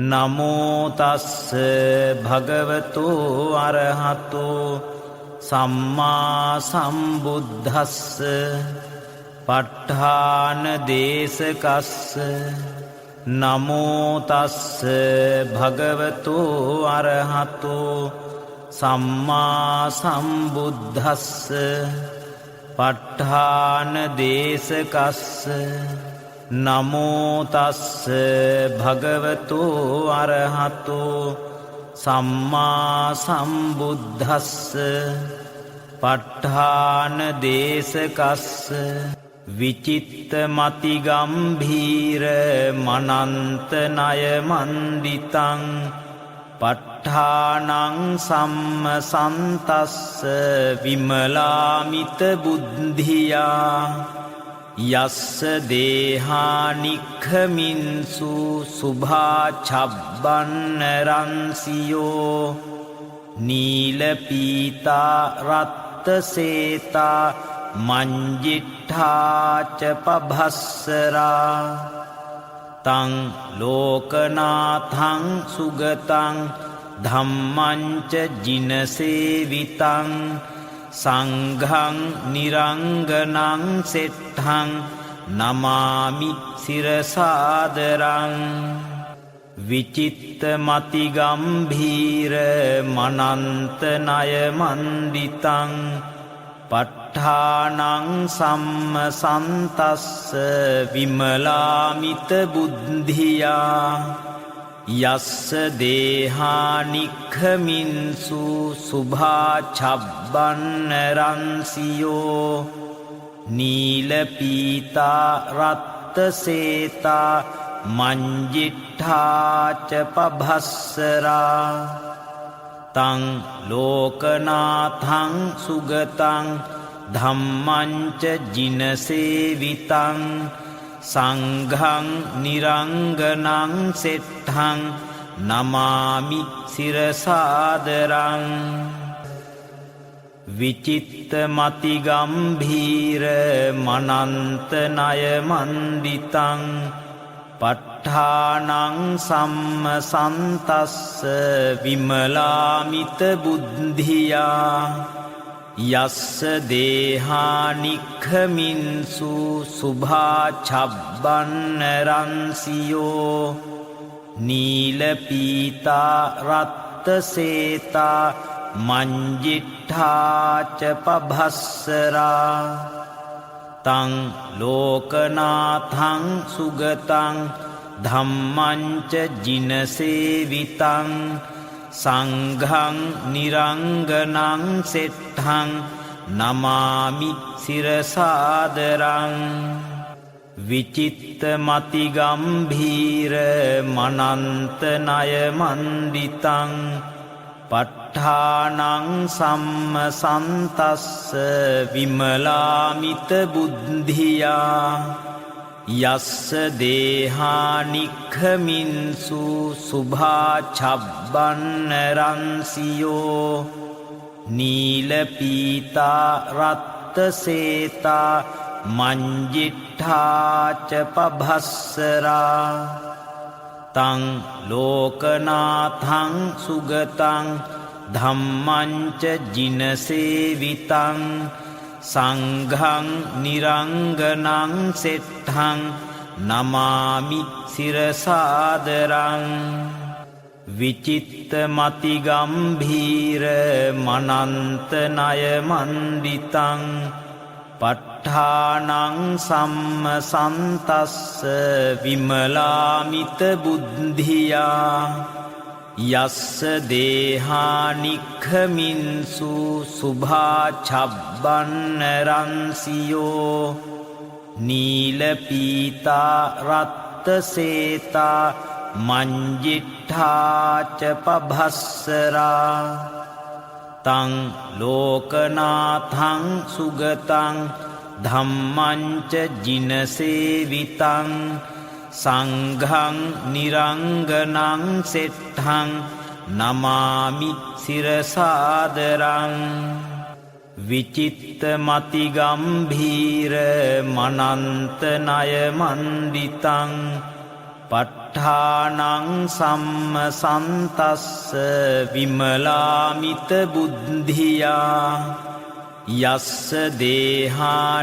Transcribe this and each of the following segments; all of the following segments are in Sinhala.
නමෝ තස්ස භගවතු අරහතෝ සම්මා සම්බුද්දස්ස ප ဋ ාණ දේශකස්ස නමෝ තස්ස භගවතු අරහතෝ සම්මා සම්බුද්දස්ස ප ဋ ාණ දේශකස්ස නමෝ තස්ස භගවතු අරහතෝ සම්මා සම්බුද්දස්ස ප ဋ ාණ දේශකස්ස විචිත්ත මති ගම්භීර මනන්ත ණය මණ්ඩිතං ප ဋ ාණං සම්මසන්තස්ස විමලාමිත බුද්ධියා යස්ස දේහානික්ඛමින්සු සුභා චබ්බන්න රන්සියෝ නීල පීතා රත්ත සේතා මංජිට්ඨාච පභස්සරා තං ලෝකනාථං සුගතං ධම්මං ච ජිනසේවිතං සංඝං නිරංගනං සෙට්ඨං නමාමි සිරසාදරං විචිත්ත මති ගම්භීර මනන්ත ණය මණ්ඩිතං ප ဋ ාණං සම්මසන්තස්ස විමලාමිත බුද්ධියා යස්ස දේහානික්ඛමින්සු සුභා චබ්බන්න රන්සියෝ නීල පීතා රත්ත සේතා මංජිට්ඨාච පභස්සරා තං ලෝකනාථං සුගතං ධම්මං ච ජිනසේවිතං සංඝං නිරංගනං සෙට්ඨං නමාමි සිරසාදරං විචිත්ත මති ගම්භීර මනන්ත ණය මණ්ඩිතං ප ဋ ාණං සම්මසන්තස්ස විමලාමිත බුද්ධියා යස්ස දේහානික්ඛමින්සු සුභා චබ්බන්න රන්සියෝ නීල පීතා රත්ත සේතා මංජිට්ඨාච පභස්සරා තං ලෝකනාථං සුගතං ධම්මං ච ජිනසේවිතං සංඝං නිරංගනං සෙට්ඨං නමාමි සිරසාදරං විචිත්ත මති ගම්භීර මනන්ත ණය මණ්ඩිතං ප ဋ ාණං සම්මසන්තස්ස විමලාමිත බුද්ධියා යස්ස දේහානික්ඛමින්සු සුභා චබ්බන්න රන්සියෝ නීල පීතා රත්ත සේතා මංජිට්ඨාච පභස්සරා තං ලෝකනාථං සුගතං ධම්මං ච ජිනසේවිතං සංඝං නිරංගනං සෙට්ඨං නමාමි සිරසාදරං විචිත්ත මති ගම්භීර මනන්ත ණය මණ්ඩිතං ප ဋ ාණං සම්මසන්තස්ස විමලාමිත බුද්ධියා යස්ස දේහානික්ඛමින්සු සුභා චබ්බන්න රන්සියෝ නීල පීතා රත්ත සේතා මංජිට්ඨාච පභස්සරා තං ලෝකනාථං සුගතං ධම්මං ච ජිනසේවිතං සංඝං නිරංගනං සෙට්ඨං නමාමි සිරසාදරං විචිත්ත මති ගම්භීර මනන්ත ණය මණ්ඩිතං ප ဋ ඨානං සම්මසන්තස්ස විමලාමිත බුද්ධියා යස්ස දේහානික්ඛමින්සු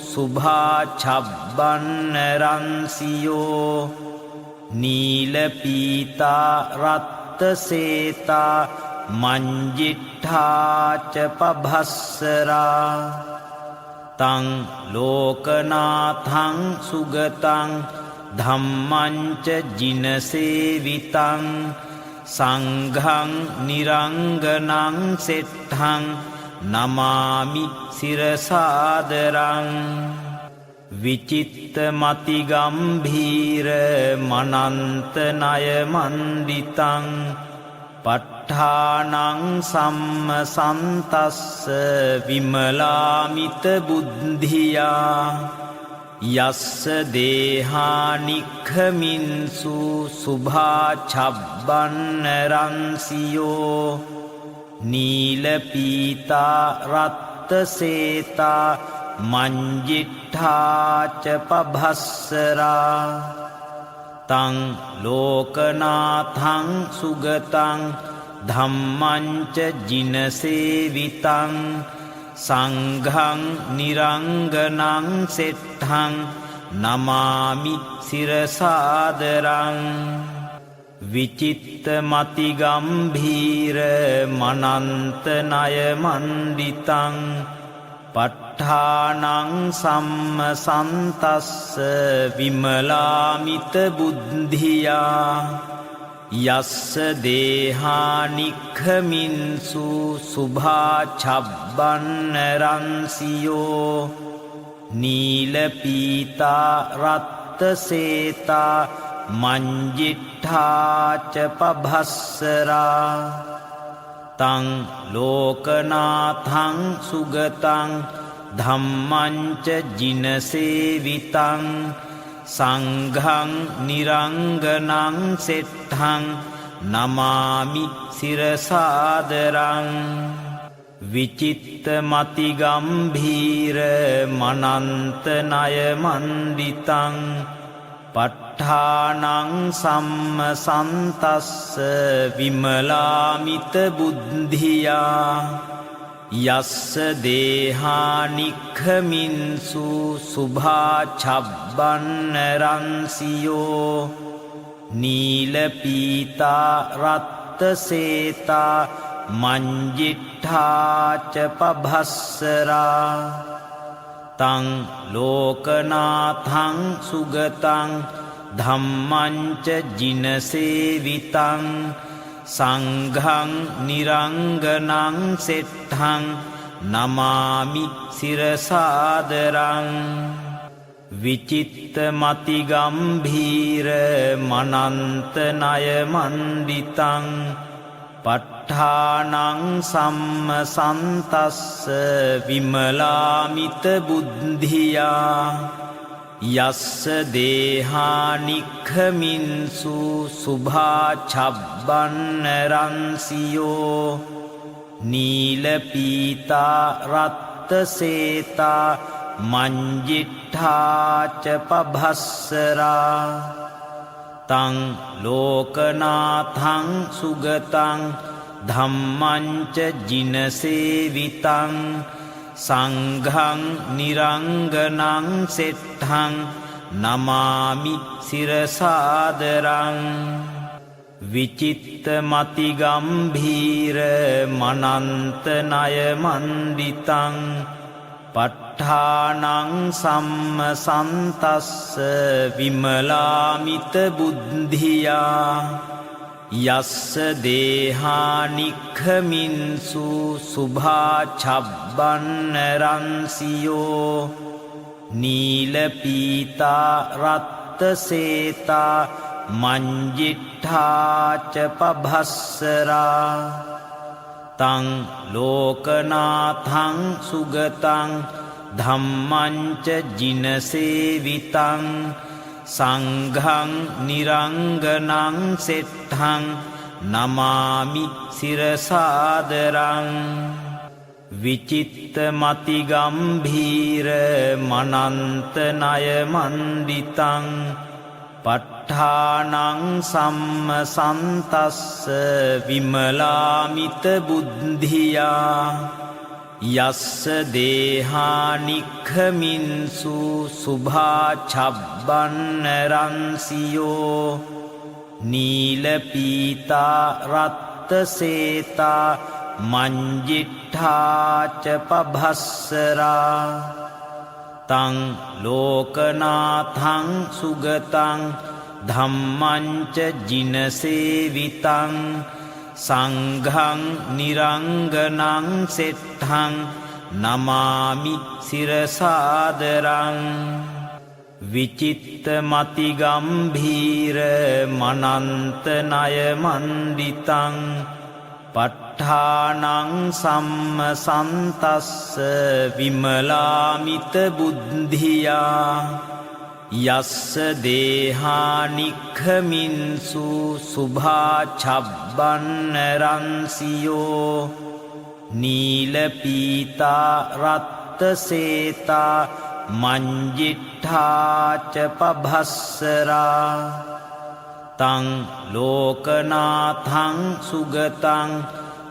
සුභා චබ්බන්න රන්සියෝ නීල පීතා රත්ත සේතා මංජිට්ඨාච පභස්සරා තං ලෝකනාථං සුගතං ධම්මංච ජිනසේවිතං සංඝං නිරංගනං සෙට්ඨං නමාමි සිරසාදරං විචිත්ත මති ගම්භීර මනන්ත ණය මණ්ඩිතං ප ဋ ාණං සම්මසන්තස්ස විමලාමිත බුද්ධියා යස්ස දේහානික්ඛමින්සු සුභා චබ්බන්න රන්සියෝ නීල පීතා රත්ත සේතා මංජිට්ඨාච පභස්සරා තං ලෝකනාථං සුගතං ධම්මංච ජිනසේවිතං සංඝං නිරංගනං සෙට්ඨං නමාමි සිරසාදරං විචිත්ත මති ගම්භීර මනන්ත ණය මණ්ඩිතං ප ဋ ාණං සම්මසන්තස්ස විමලාමිත බුද්ධියා යස්ස දේහානික්ඛමින්සු සුභා චබ්බන්න රන්සියෝ නීල පීතා රත්ත සේතා මංජිට්ඨාච පභස්සරා තං ලෝකනාථං සුගතං ධම්මංච ජිනසේවිතං සංඝං නිරංගනං සෙට්ඨං නමාමි සිරසාදරං විචිත්ත මති ගම්භීර මනන්ත ණය මණ්ඩිතං ප ဋ ාණං සම්මසන්තස්ස විමලාමිත බුද්ධියා යස්ස දේහානික්ඛමින්සු සුභා චබ්බන්න රන්සියෝ නීල පීතා රත්ත සේතා මංජිට්ඨාච පභස්සරා තං ලෝකනාථං සුගතං ධම්මංච ජිනසේවිතං සංඝං නිරංගනං සෙට්ඨං නමාමි සිරසාදරං විචිත්ත මති ගම්භීර මනන්ත ණය මණ්ඩිතං ප ဋ ාණං සම්මසන්තස්ස විමලාමිත බුද්ධියා යස්ස දේහානික්ඛමින්සු සුභා චබ්බන්න රන්සියෝ නීල පීතා රත්ත සේතා මංජිට්ඨාච පභස්සරා තං ලෝකනාථං සුගතං ධම්මංච ජිනසේවිතං සංඝං නිරංගනං සෙට්ඨං නමාමි සිරසාදරං විචිත්ත මති ගම්භීර මනන්ත ණය මණ්ඩිතං ප ဋ ාණං සම්මසන්තස්ස විමලාමිත බුද්ධියා යස්ස දේහානික්ඛමින්සු සුභා චබ්බන්න රන්සියෝ නීල පීතා රත්ත සේතා මංජිට්ඨාච පභස්සරා තං ලෝකනාථං සුගතං ධම්මංච ජිනසේවිතං සංඝං නිරංගනං සෙට්ඨං නමාමි සිරසාදරං විචිත්ත මති ගම්භීර මනන්ත ණය මණ්ඩිතං ප පට්ඨානං සම්මසන්තස්ස විමලාමිත බුද්ධියා යස්ස දේහානික්ඛමින්සු සුභා චබ්බන්න රන්සියෝ නීල පීතා රත්ත සේතා මංජිට්ඨාච පභස්සරා තං ලෝකනාථං සුගතං ධම්මංච ජිනසේවිතං සංඝං නිරංගනං සෙට්ඨං නමාමි සිරසාදරං විචිත්ත මති ගම්භීර මනන්ත ණය මණ්ඩිතං පට්ඨානං සම්මසන්තස්ස විමලාමිත බුද්ධියා යස්ස දේහානික්ඛමින්සු සුභා චබ්බන්න රන්සියෝ නීල පීතා රත්ත සේතා මංජිට්ඨාච පභස්සරා තං ලෝකනාථං සුගතං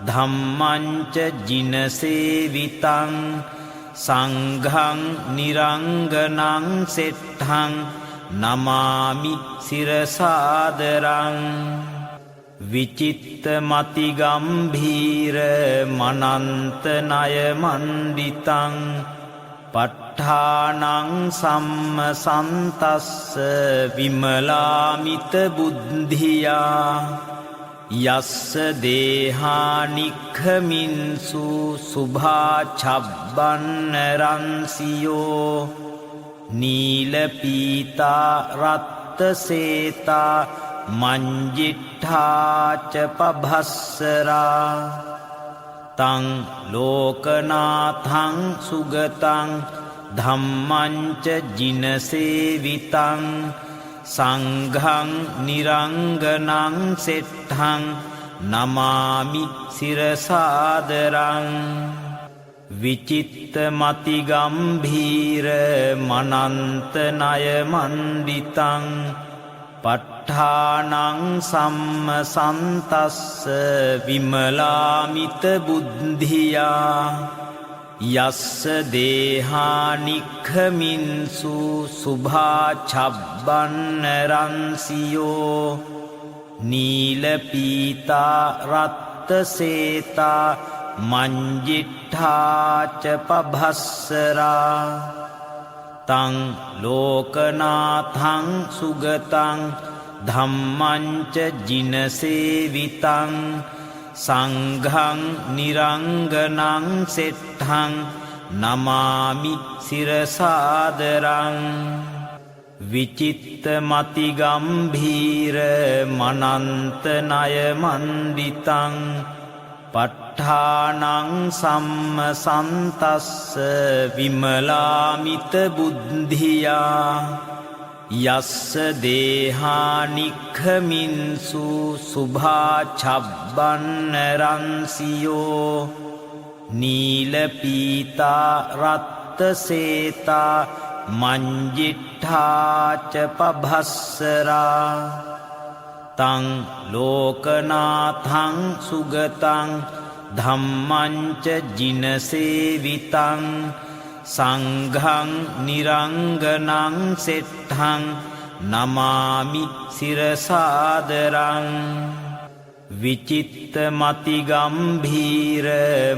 ධම්මංච ජිනසේවිතං සංඝං නිරංගනං සෙට්ඨං නමාමි සිරසාදරං විචිත්ත මති ගම්භීර මනන්ත ණය මණ්ඩිතං පට්ඨානං සම්මසන්තස්ස විමලාමිත බුද්ධියා යස්ස දේහානික්ඛමින්සු සුභා චබ්බන්න රන්සියෝ නීල පීතා රත්ත සේතා මංජිට්ඨාච පභස්සරා තං ලෝකනාථං සුගතං ධම්මංච ජිනසේවිතං සංඝං නිරංගනං සෙට්ඨං නමාමි සිරසාදරං විචිත්ත මති ගම්භීර මනන්ත ණය මණ්ඩිතං පට්ඨානං සම්මසන්තස්ස විමලාමිත බුද්ධියා යස්ස දේහානික්ඛමින්සු සුභා චබ්බන්න රන්සියෝ නීල පීතා රත්ත සේතා මංජිට්ඨාච පභස්සරා තං ලෝකනාථං සුගතං ධම්මංච ජිනසේවිතං සංඝං නිරංගනං සෙට්ඨං නමාමි සිරසාදරං විචිත්ත මති ගම්භීර මනන්ත ණය මණ්ඩිතං පට්ඨානං සම්මසන්තස්ස විමලාමිත බුද්ධියා යස්ස දේහානික්ඛමින්සු සුභා චබ්බන්න රන්සියෝ නීල පීතා රත්ත සේතා මංජිට්ඨාච පභස්සරා තං ලෝකනාථං සුගතං ධම්මංච ජිනසේවිතං සංඝං නිරංගනං සෙට්ඨං නමාමි සිරසාදරං විචිත්ත මති ගම්භීර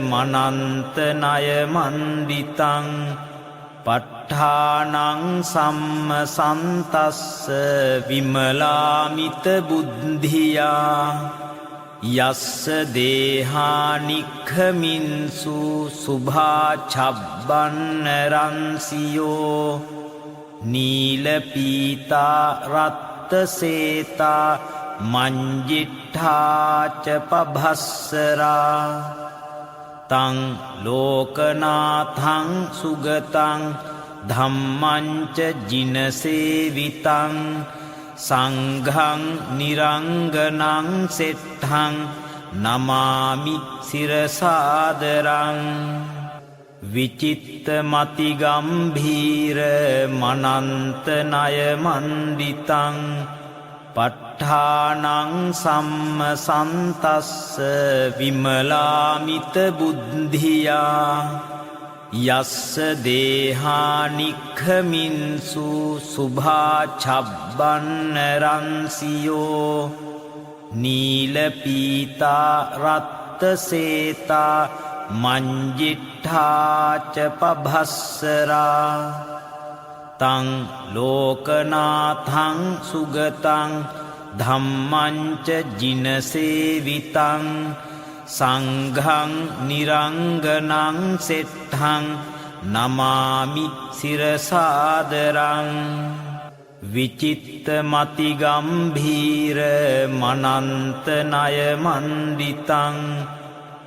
මනන්ත ණය මණ්ඩිතං පට්ඨානං සම්මසන්තස්ස විමලාමිත බුද්ධියා යස්ස දේහානික්ඛමින්සු සුභා චබ්බන්න රන්සියෝ නීල පීතා රත්ත සේතා මංජිට්ඨාච පභස්සරා තං ලෝකනාථං සුගතං ධම්මංච ජිනසේවිතං සංඝං නිරංගනං සෙට්ඨං නමාමි සිරසාදරං විචිත්ත මති ගම්භීර මනන්ත ණය මණ්ඩිතං ප ဋ ාණං සම්මසන්තස්ස විමලාමිත බුද්ධියා යස්ස දේහානික්ඛමින්සු සුභා ඡබ්බන්න රන්සියෝ නීල පීතා රත්ත සේතා මංජිට්ඨාච පභස්සරා තං ලෝකනාථං සුගතං ධම්මං ච ජිනසේවිතං සංඝං නිරංගනං සෙට්ඨං නමාමි සිරසාදරං විචිත්ත මති ගම්භීර මනන්ත ණය මණ්ඩිතං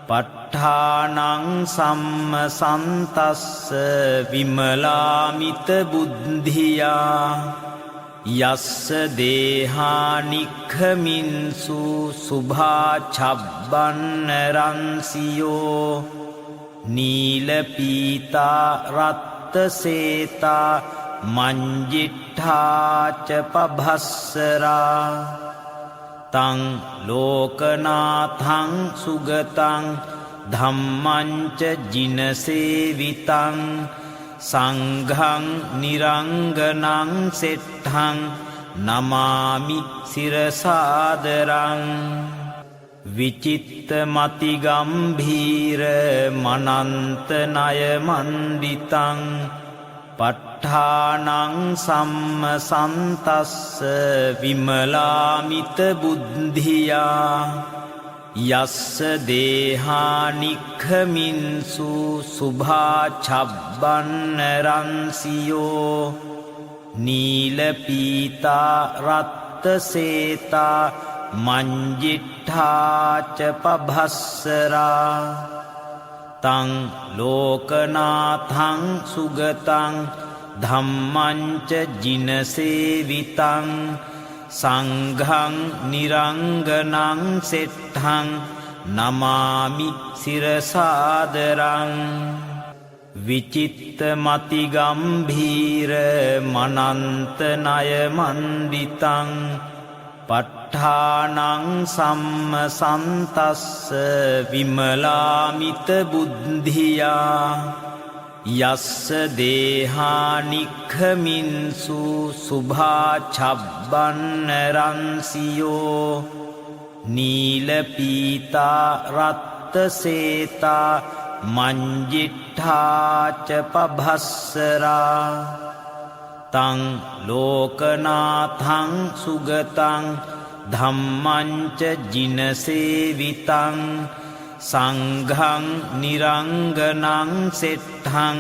ප ဋ ාණං සම්මසන්තස්ස විමලාමිත බුද්ධියා යස්ස දේහානික්ඛමින්සු සුභා ඡබ්බන්න රන්සියෝ නීල පීතා රත්ත සේතා මංජිට්ඨාච පභස්සරා තං ලෝකනාථං සුගතං ධම්මං ච ජිනසේවිතං සංඝං නිරංගනං සෙට්ඨං නමාමි සිරසාදරං විචිත්ත මති ගම්භීර මනන්ත ණය මණ්ඩිතං ප ဋ ාණං සම්මසන්තස්ස විමලාමිත බුද්ධියා යස්ස දේහානික්ඛමින්සු සුභා ඡබ්බන්න රන්සියෝ නීල පීතා රත්ත සේතා මංජිට්ඨාච පභස්සරා තං ලෝකනාථං සුගතං ධම්මං ච ජිනසේවිතං සංඝං නිරංගනං සෙට්ඨං නමාමි සිරසාදරං විචිත්ත මති ගම්භීර මනන්ත ණය මණ්ඩිතං ප ဋ ාණං සම්මසන්තස්ස විමලාමිත බුද්ධියා යස්ස දේහානික්ඛමින්සු සුභා ඡබ්බන්න රන්සියෝ නීල පීතා රත්ත සේතා මංජිට්ඨාච පභස්සරා තං ලෝකනාථං සුගතං ධම්මං ච ජිනසේවිතං සංඝං නිරංගනං සෙට්ඨං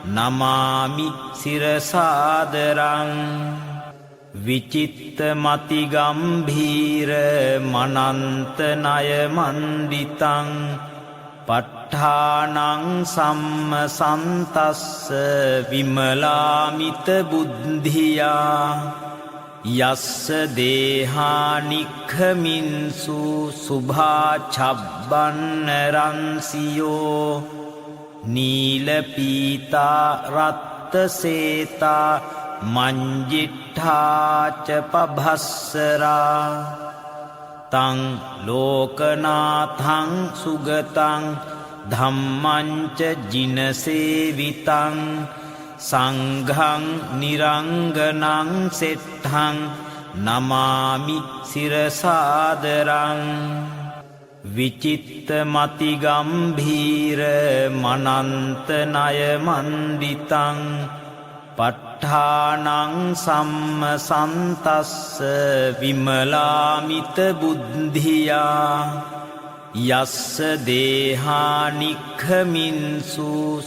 නමාමි සිරසාදරං විචිත්ත මති ගම්භීර මනන්ත ණය මණ්ඩිතං ප ဋ ාණං සම්මසන්තස්ස විමලාමිත බුද්ධියා යස්ස දේහානික්ඛමින්සු සුභා ඡබ්බන්න රන්සියෝ නීල පීතා රත්ත සේතා මංජිට්ඨාච පභස්සරා තං ලෝකනාථං සුගතං ධම්මං ච ජිනසේවිතං සංඝං නිරංගනං සෙට්ඨං නමාමි සිරසාදරං විචිත්ත මති ගම්භීර මනන්ත ණය මණ්ඩිතං ප ဋ ාණං සම්මසන්තස්ස විමලාමිත බුද්ධියා යස්ස දේහානික්ඛමින්සු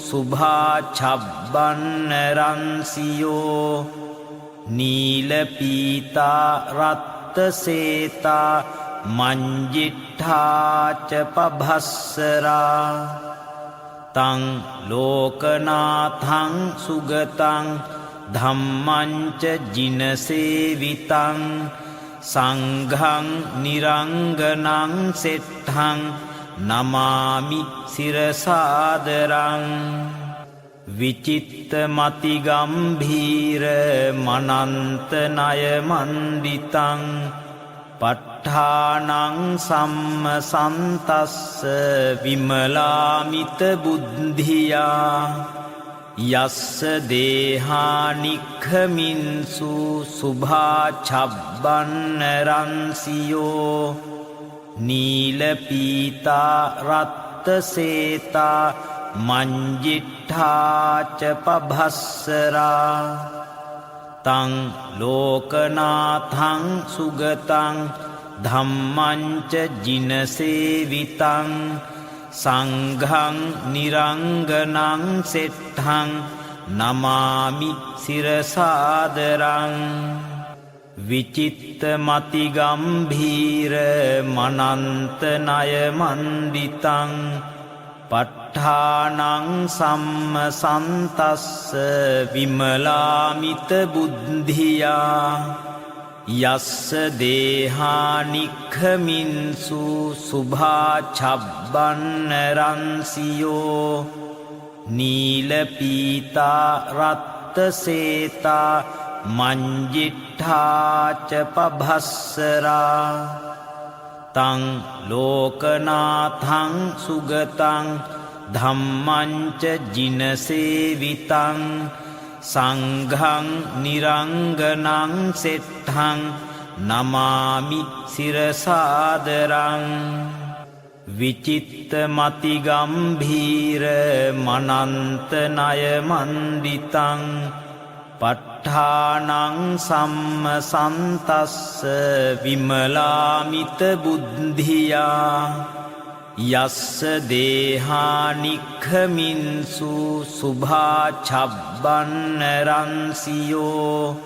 සුභා ඡබ්බන්න රන්සියෝ නීල පීතා රත්ත සේතා මංජිට්ඨාච පභස්සරා තං ලෝකනාථං සුගතං ධම්මං ච ජිනසේවිතං සංඝං නිරංගනං සෙට්ඨං නමාමි සිරසාදරං විචිත්ත මති ගම්භීර මනන්ත ණය මණ්ඩිතං ප ဋ ාණං සම්මසන්තස්ස විමලාමිත බුද්ධියා යස්ස දේහානික්ඛමින්සු සුභා ඡබ්බන්න රන්සියෝ නීල පීතා රත්ත සේතා මංජිට්ඨාච පභස්සරා තං ලෝකනාථං සුගතං ධම්මං ච ජිනසේවිතං සංඝං නිරංගනං සෙට්ඨං නමාමි සිරසාදරං විචිත්ත මති ගම්භීර මනන්ත ණය මණ්ඩිතං ප ဋ ාණං සම්මසන්තස්ස විමලාමිත බුද්ධියා යස්ස දේහානික්ඛමින්සු සුභා ඡබ්බන්න රන්සියෝ නීල පීතා රත්ත සේතා මංජිට්ඨාච පභස්සරා තං ලෝකනාථං සුගතං ධම්මං ච ජිනසේවිතං සංඝං නිරංගනං සෙට්ඨං නමාමි සිරසාදරං විචිත්ත මති ගම්භීර මනන්ත ණය මණ්ඩිතං ප ဋ ාණං සම්මසන්තස්ස විමලාමිත බුද්ධියා යස්ස දේහානික්ඛමින්සු සුභා ඡබ්බන්න රන්සියෝ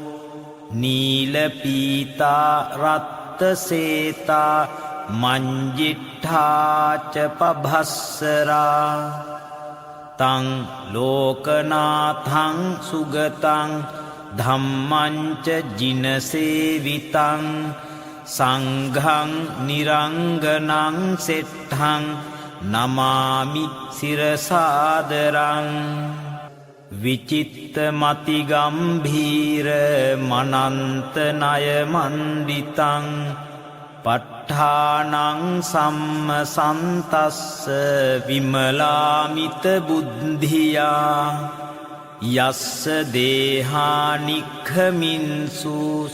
නීල පීතා රත්ත සේතා මංජිට්ඨාච පභස්සරා තං ලෝකනාථං සුගතං ධම්මං ච ජිනසේවිතං සංඝං නිරංගනං සෙට්ඨං නමාමි සිරසාදරං විචිත්ත මති ගම්භීර මනන්ත ණය මණ්ඩිතං ප ဋ ාණං සම්මසන්තස්ස විමලාමිත බුද්ධියා යස්ස දේහානික්ඛමින්සු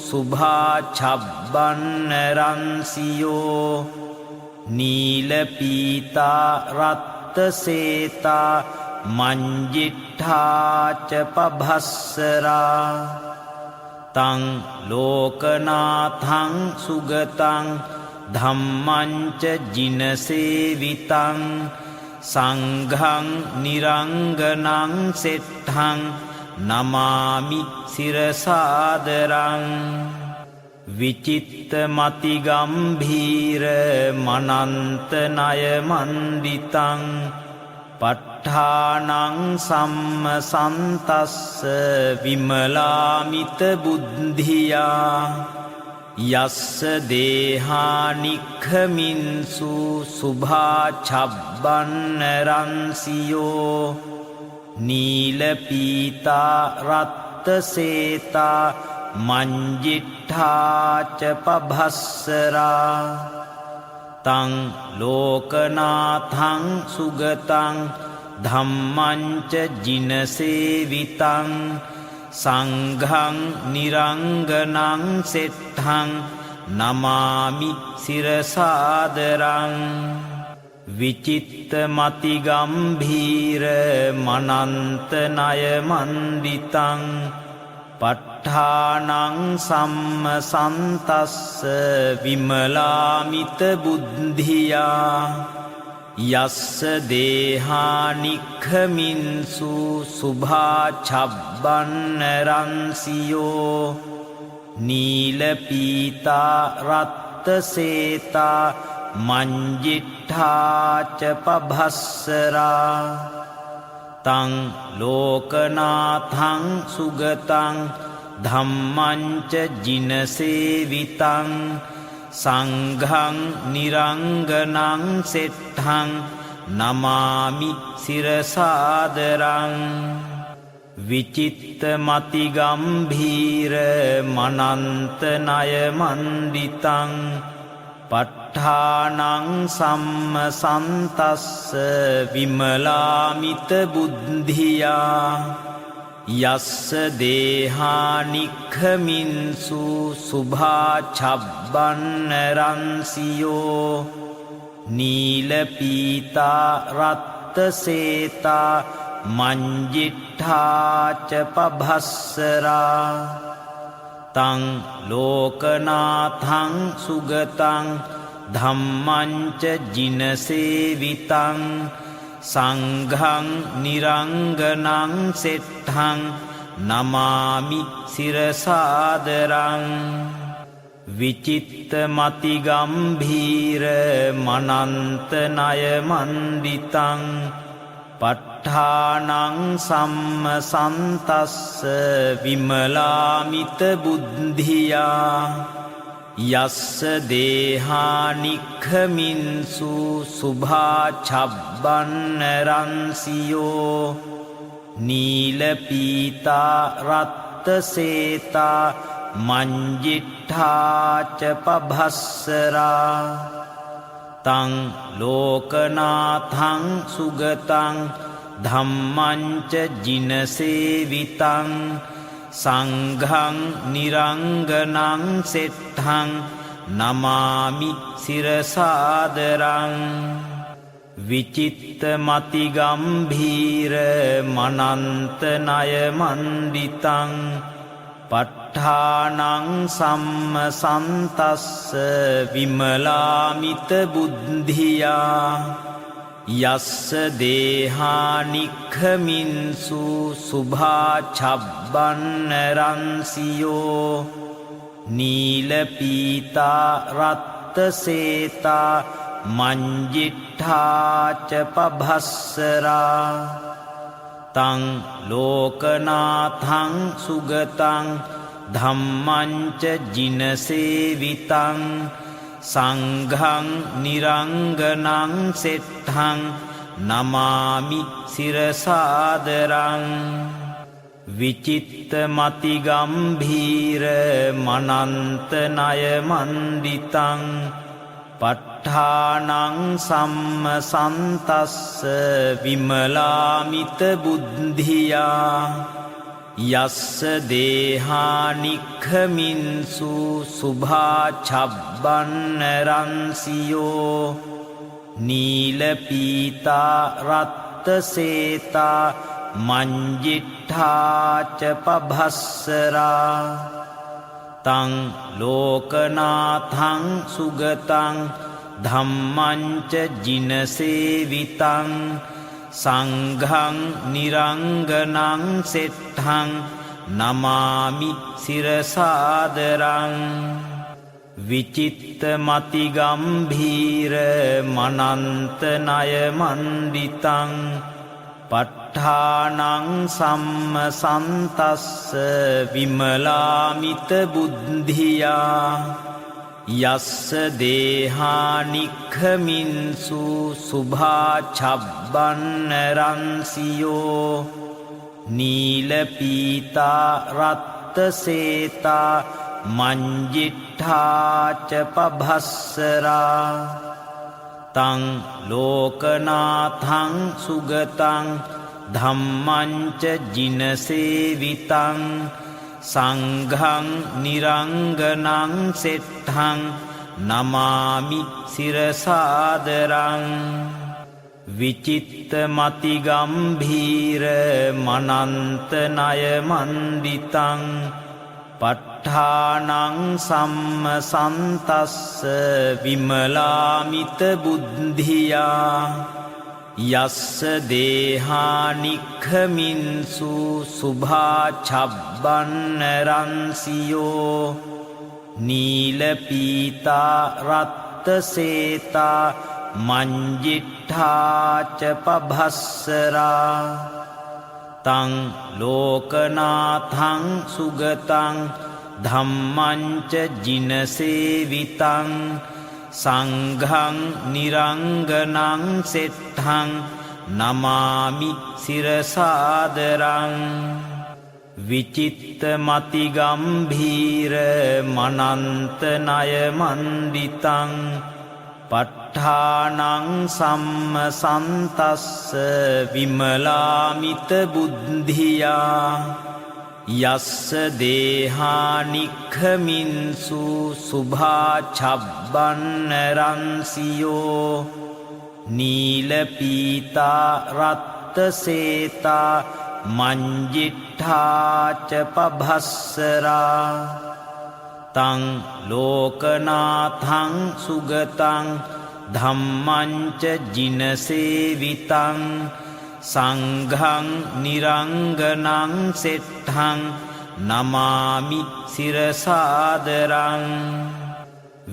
සුභා ඡබ්බන්න රන්සියෝ නීල පීතා රත්ත සේතා මංජිට්ඨාච පභස්සරා තං ලෝකනාථං සුගතං ධම්මං ච ජිනසේවිතං සංඝං නිරංගනං සෙට්ඨං නමාමි සිරසාදරං විචිත්ත මති ගම්භීර මනන්ත ණය මණ්ඩිතං ප ဋ ාණං සම්මසන්තස්ස විමලාමිත බුද්ධියා යස්ස දේහානික්ඛමින්සු සුභා ඡබ්බන්න රන්සියෝ නීල පීතා රත්ත සේතා මංජිට්ඨාච පභස්සරා තං ලෝකනාථං සුගතං ධම්මං ච ජිනසේවිතං සංඝං නිරංගනං සෙට්ඨං නමාමි සිරසාදරං විචිත්ත මති ගම්භීර මනන්ත ණය මණ්ඩිතං ප ဋ ාණං සම්මසන්තස්ස විමලාමිත බුද්ධියා යස්ස දේහානික්ඛමින්සු සුභා ඡබ්බන්න රන්සියෝ නීල පීතා රත්ත සේතා මංජිට්ඨාච පභස්සරා තං ලෝකනාථං සුගතං ධම්මං ච ජිනසේවිතං සංඝං නිරංගනං සෙට්ඨං නමාමි සිරසාදරං විචිත්ත මති ගම්භීර මනන්ත ණය මණ්ඩිතං ප ဋ ාණං සම්මසන්තස්ස විමලාමිත බුද්ධියා යස්ස දේහානික්ඛමින්සු සුභා ඡබ්බන්න රන්සියෝ නීල පීතා රත්ත සේතා මංජිට්ඨාච පභස්සරා තං ලෝකනාථං සුගතං ධම්මං ච ජිනසේවිතං සංඝං නිරංගනං සෙට්ඨං නමාමි සිරසාදරං විචිත්ත මති ගම්භීර මනන්ත ණය මණ්ඩිතං ප ဋ ාණං සම්මසන්තස්ස විමලාමිත බුද්ධියා යස්ස දේහානික්ඛමින්සු සුභා ඡබ්බන්න රන්සියෝ නීල පීතා රත්ත සේතා මංජිට්ඨාච පභස්සරා තං ලෝකනාථං සුගතං ධම්මං ච ජිනසේවිතං සංඝං නිරංගනං සෙට්ඨං නමාමි සිරසාදරං විචිත්ත මති ගම්භීර මනන්ත ණය මණ්ඩිතං ප ဋ ාණං සම්මසන්තස්ස විමලාමිත බුද්ධියා යස්ස දේහානික්ඛමින්සු සුභා ඡබ්බන්න රන්සියෝ නීල පීතා රත්ත සේතා මංජිට්ඨාච පභස්සරා තං ලෝකනාථං සුගතං ධම්මං ච ජිනසේවිතං සංඝං නිරංගනං සෙට්ඨං නමාමි සිරසාදරං විචිත්ත මති ගම්භීර මනන්ත ණය මණ්ඩිතං ප ဋ ාණං සම්මසන්තස්ස විමලාමිත බුද්ධියා යස්ස දේහානික්ඛමින්සු සුභා ඡබ්බන්න රන්සියෝ නීල පීතා රත්ත සේතා මංජිට්ඨාච පභස්සරා තං ලෝකනාථං සුගතං ධම්මං ච ජිනසේවිතං සංඝං නිරංගනං සෙට්ඨං නමාමි සිරසාදරං විචිත්ත මති ගම්භීර මනන්ත ණය මණ්ඩිතං ප ဋ ාණං සම්මසන්තස්ස විමලාමිත බුද්ධියා යස්ස දේහානික්ඛමින්සු සුභා ඡබ්බන්න රන්සියෝ නීල පීතා රත්ත සේතා මංජිට්ඨාච පභස්සරා තං ලෝකනාථං සුගතං ධම්මං ච ජිනසේවිතං සංඝං නිරංගනං සෙට්ඨං නමාමි සිරසාදරං විචිත්ත මති ගම්භීර මනන්ත ණය මණ්ඩිතං ප ဋ ාණං සම්මසන්තස්ස විමලාමිත බුද්ධියා යස්ස දේහානික්ඛමින්සු සුභා ඡබ්බන්න රන්සියෝ නීල පීතා රත්ත සේතා මංජිට්ඨාච පභස්සරා තං ලෝකනාථං සුගතං ධම්මං ච ජිනසේවිතං සංඝං නිරංගනං සෙට්ඨං නමාමි සිරසාදරං විචිත්ත මති ගම්භීර මනන්ත ණය මණ්ඩිතං ප ဋ ාණං සම්මසන්තස්ස විමලාමිත බුද්ධියා යස්ස දේහානික්ඛමින්සු සුභා ඡබ්බන්න රන්සියෝ නීල පීතා රත්ත සේතා මංජිට්ඨාච පභස්සරා තං ලෝකනාථං සුගතං ධම්මං ච ජිනසේවිතං සංඝං නිරංගනං සෙට්ඨං නමාමි සිරසාදරං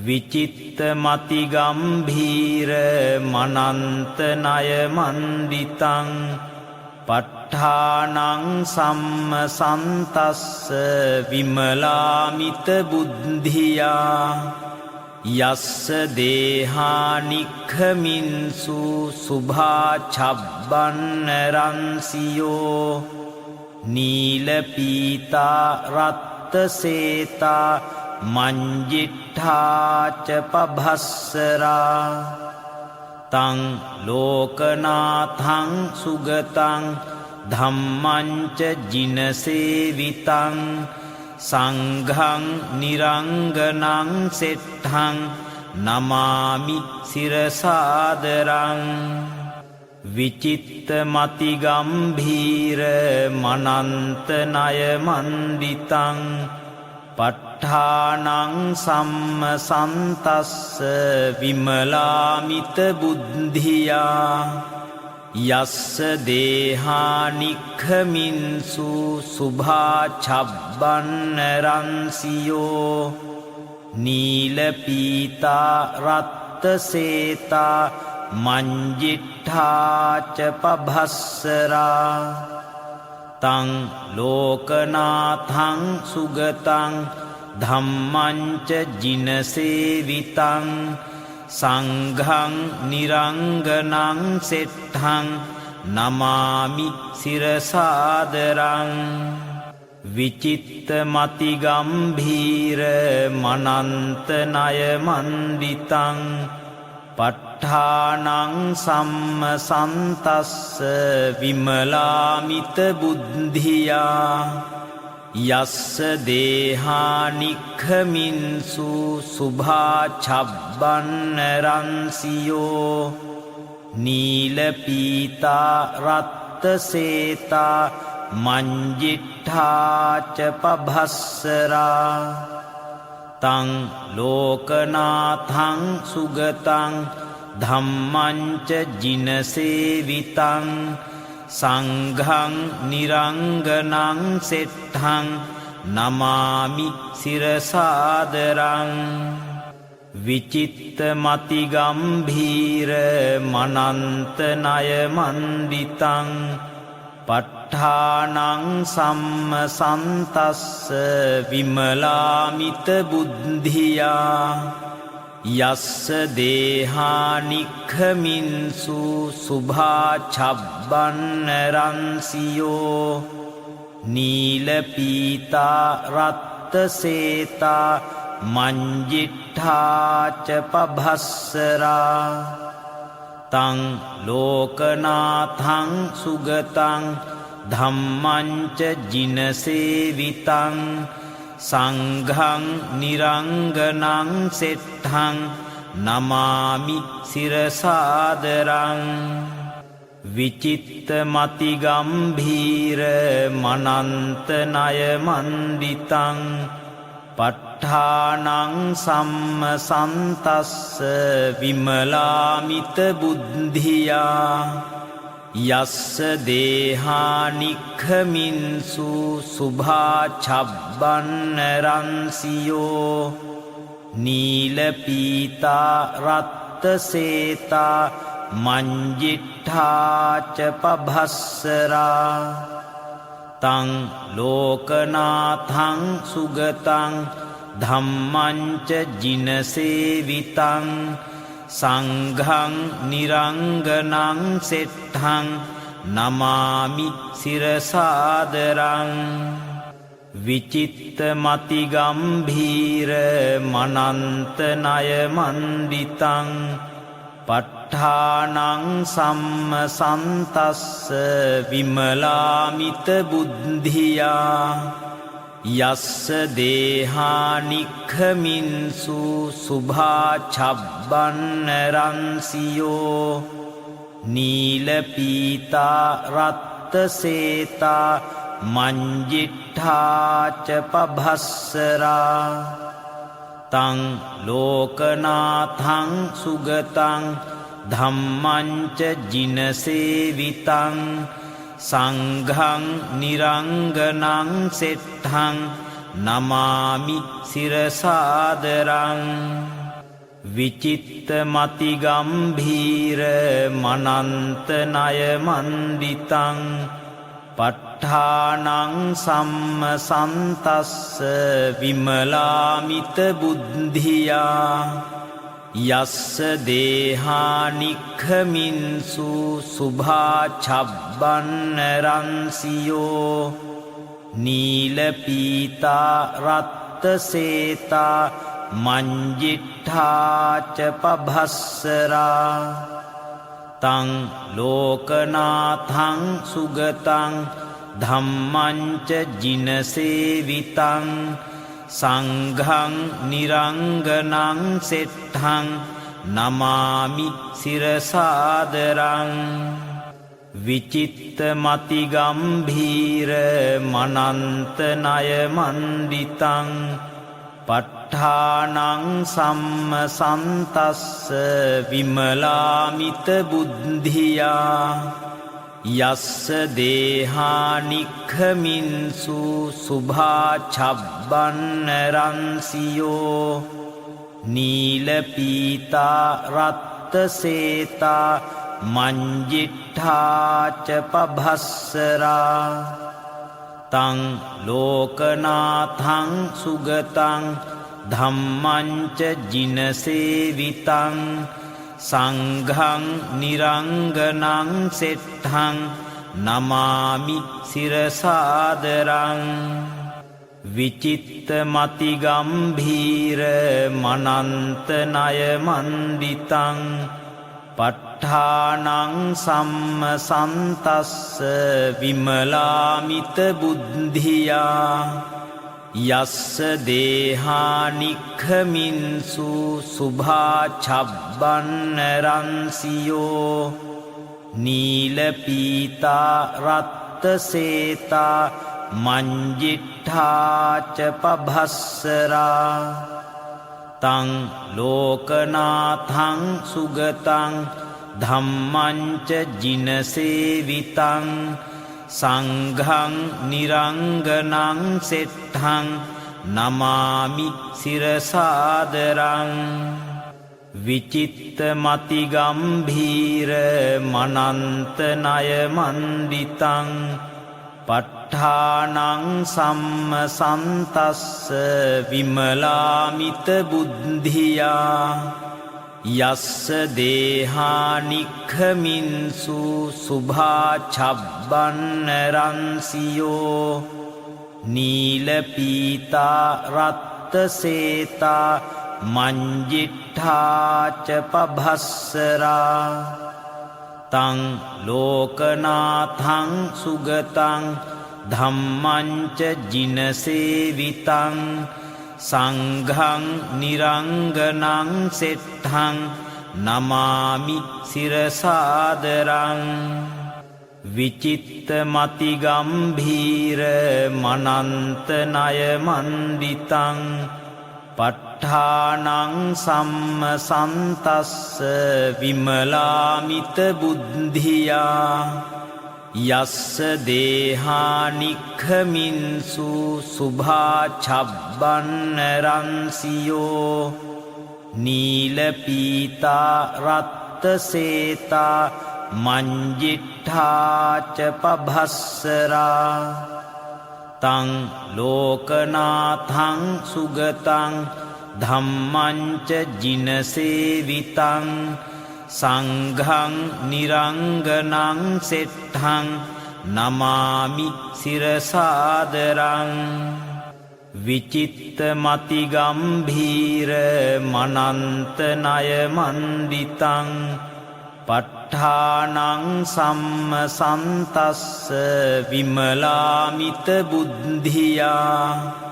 විචිත්ත මති ගම්භීර මනන්ත ණය මණ්ඩිතං ප ဋ ාණං සම්මසන්තස්ස විමලාමිත බුද්ධියා යස්ස දේහානික්ඛමින්සු සුභා ඡබ්බන්න රන්සියෝ නීල පීතා රත්ත සේතා මංජිට්ඨාච පභස්සරා තං ලෝකනාථං සුගතං ධම්මං ච ජිනසේවිතං සංඝං නිරංගනං සෙට්ඨං නමාමි සිරසාදරං විචිත්ත මති ගම්භීර මනන්ත ණය මණ්ඩිතං ප ဋ ාණං සම්මසන්තස්ස විමලාමිත බුද්ධියා යස්ස දේහානික්ඛමින්සු සුභා ඡබ්බන්න රන්සියෝ නීල පීතා රත්ත සේතා මංජිට්ඨාච පභස්සරා තං ලෝකනාථං සුගතං ධම්මං ච ජිනසේවිතං සංඝං නිරංගනං සෙට්ඨං නමාමි සිරසාදරං විචිත්ත මති ගම්භීර මනන්ත ණය මණ්ඩිතං ප ဋ ාණං සම්මසන්තස්ස විමලාමිත බුද්ධියා යස්ස දේහානික්ඛමින්සු සුභා ඡබ්බන්න රන්සියෝ නීල පීතා රත්ත සේතා මංජිට්ඨාච පභස්සරා තං ලෝකනාථං සුගතං ධම්මං ච ජිනසේවිතං සංඝං නිරංගනං සෙට්ඨං නමාමි සිරසාදරං විචිත්ත මති ගම්භීර මනන්ත ණය මණ්ඩිතං ප ဋ ාණං සම්මසන්තස්ස විමලාමිත බුද්ධියා යස්ස දේහානික්ඛමින්සු සුභා ඡබ්බන්න රන්සියෝ නීල පීතා රත්ත සේතා මංජිට්ඨාච පභස්සරා තං ලෝකනාථං සුගතං ධම්මං ච ජිනසේවිතං සංඝං නිරංගනං සෙට්ඨං නමාමි සිරසාදරං විචිත්ත මති ගම්භීර මනන්ත ණය මණ්ඩිතං ප ဋ ාණං සම්මසන්තස්ස විමලාමිත බුද්ධියා යස්ස දේහානික්ඛමින්සු සුභා ඡබ්බන්න රන්සියෝ නීල පීතා රත්ත සේතා මංජිට්ඨාච පභස්සරා තං ලෝකනාථං සුගතං ධම්මං ච ජිනසේවිතං සංඝං නිරංගනං සෙට්ඨං නමාමි සිරසාදරං විචිත්ත මති ගම්භීර මනන්ත ණය මණ්ඩිතං පට්ඨානං සම්මසන්තස්ස විමලාමිත බුද්ධියා යස්ස දේහානික්ඛමින්සු සුභා චබ්බන්න රන්සියෝ නීල පීතා රත්ත සේතා මංජිට්ඨාච පභස්සරා තං ලෝකනාථං සුගතං ධම්මං ච ජිනසේවිතං සංඝං නිරංගනං සෙට්ඨං නමාමි සිරසාදරං විචිත්ත මති ගම්භීර මනන්ත ණය මණ්ඩිතං පට්ඨානං සම්මසන්තස්ස විමලාමිත බුද්ධියා යස්ස දේහානික්ඛමින්සු සුභා චබ්බන්න රන්සියෝ නීල පීතා රත්ත සේතා මංජිට්ඨාච පභස්සරා තං ලෝකනාථං සුගතං ධම්මං ච ජිනසේවිතං සංඝං නිරංගනං සෙට්ඨං නමාමි සිරසාදරං විචිත්ත මති ගම්භීර මනන්ත ණය මණ්ඩිතං පට්ඨානං සම්මසන්තස්ස විමලාමිත බුද්ධියා යස්ස දේහානික්ඛමින්සු සුභා චබ්බන්න රන්සියෝ නීල පීතා රත්ත සේතා මංජිට්ඨාච පභස්සරා තං ලෝකනාථං සුගතං ධම්මං ච ජිනසේවිතං සංඝං නිරංගනං සෙට්ඨං නමාමි සිරසාදරං විචිත්ත මති ගම්භීර මනන්ත ණය මණ්ඩිතං පට්ඨානං සම්මසන්තස්ස විමලාමිත බුද්ධියා යස්ස දේහානික්ඛමින්සු සුභා චබ්බන්න රන්සියෝ නීල පීතා රත්ත සේතා මංජිට්ඨාච පභස්සරා තං ලෝකනාථං සුගතං ධම්මං ච ජිනසේවිතං සංඝං නිරංගනං සෙට්ඨං නමාමි සිරසාදරං විචිත්ත මති ගම්භීර මනන්ත ණය මණ්ඩිතං පට්ඨානං සම්මසන්තස්ස විමලාමිත බුද්ධියා යස්ස දේහානික්ඛමින්සු සුභා චබ්බන්න රන්සියෝ නීල පීතා රත්ත සේතා මංජිට්ඨාච පභස්සරා තං ලෝකනාථං සුගතං ධම්මං ච ජිනසේවිතං සංඝං නිරංගනං සෙට්ඨං නමාමි සිරසාදරං විචිත්ත මති ගම්භීර මනන්ත ණය මණ්ඩිතං පට්ඨානං සම්මසන්තස්ස විමලාමිත බුද්ධියා යස්ස දේහානික්ඛමින්සු සුභා චබ්බන්න රන්සියෝ නීල පීතා රත්ත සේතා මංජිට්ඨාච පභස්සරා තං ලෝකනාථං සුගතං ධම්මං ච ජිනසේවිතං සංඝං නිරංගනං සෙට්ඨං නමාමි සිරසාදරං විචිත්ත මති ගම්භීර මනන්ත ණය මණ්ඩිතං පට්ඨානං සම්මසන්තස්ස විමලාමිත බුද්ධියා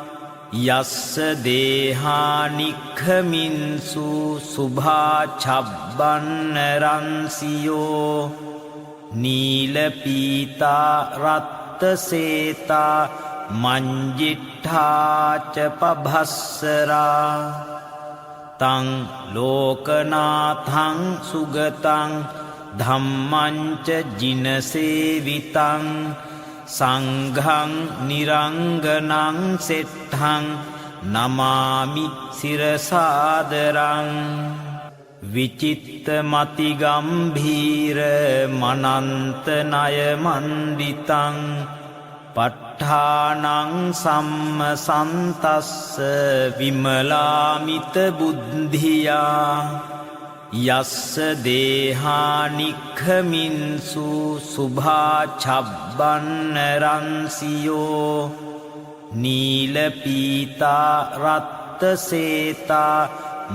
යස්ස දේහානික්ඛමින්සු සුභා චබ්බන්න රන්සියෝ නීල පීතා රත්ත සේතා මංජිට්ඨාච පභස්සරා තං ලෝකනාථං සුගතං ධම්මංච ජිනසේවිතං සංඝං නිරංගනං සෙට්ඨං නමාමි සිරසාදරං විචිත්ත මති ගම්භීර මනන්ත ණය මණ්ඩිතං පට්ඨානං සම්මසන්තස්ස විමලාමිත බුද්ධියා යස්ස දේහානික්ඛමින්සු සුභා චබ්බන්න රන්සියෝ නීල පීතා රත්ත සේතා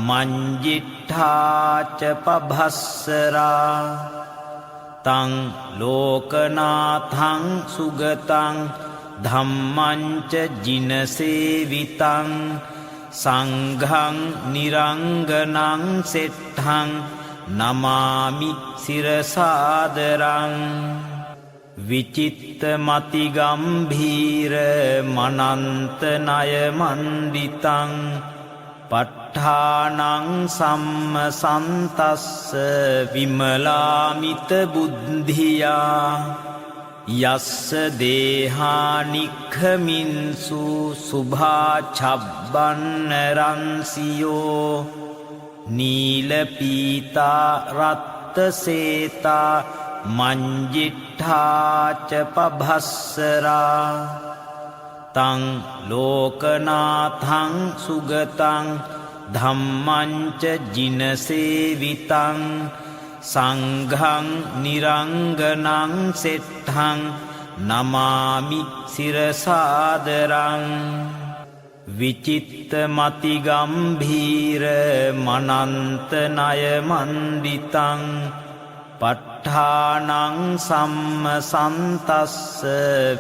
මංජිට්ඨාච පභස්සරා තං ලෝකනාථං සුගතං ධම්මංච ජිනසේවිතං සංඝං නිරංගනං සෙට්ඨං නමාමි සිරසාදරං විචිත්ත මති ගම්භීර මනන්ත ණය මණ්ඩිතං පට්ඨානං සම්මසන්තස්ස විමලාමිත බුද්ධියා යස්ස දේහානික්ඛමින්සු සුභා චබ්බන්න රන්සියෝ නීල පීතා රත්ත සේතා මංජිට්ඨාච පභස්සරා තං ලෝකනාථං සුගතං ධම්මංච ජිනසේවිතං සංඝං නිරංගනං සෙට්ඨං නමාමි සිරසාදරං විචිත්ත මති ගම්භීර මනන්ත ණය මණ්ඩිතං පට්ඨානං සම්මසන්තස්ස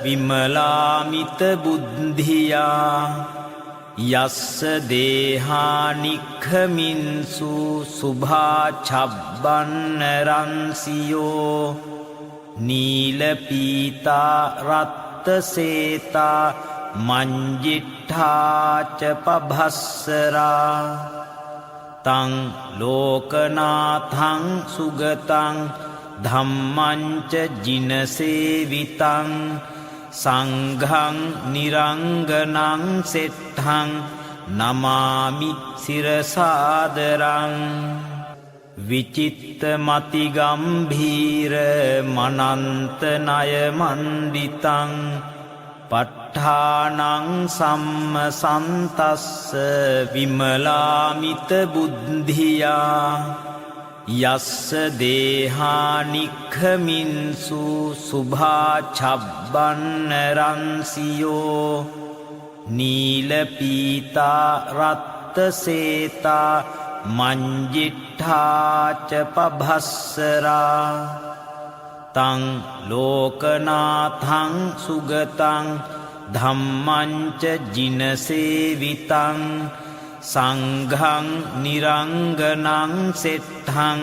විමලාමිත බුද්ධියා යස්ස දේහානික්ඛමින්සු සුභා චබ්බන්න රන්සියෝ නීල පීතා රත්ත සේතා මංජිට්ඨාච පභස්සරා තං ලෝකනාථං සුගතං ධම්මංච ජිනසේවිතං සංඝං නිරංගනං සෙට්ඨං නමාමි සිරසාදරං විචිත්ත මති ගම්භීර මනන්ත ණය මණ්ඩිතං පට්ඨානං සම්මසන්තස්ස විමලාමිත බුද්ධියා යස්ස දේහානික්ඛමින්සු සුභා චබ්බන්න රන්සියෝ නීල පීතා රත්ත සේතා මංජිට්ඨාච පභස්සරා තං ලෝකනාථං සුගතං ධම්මංච ජිනසේවිතං සංඝං නිරංගනං සෙට්ඨං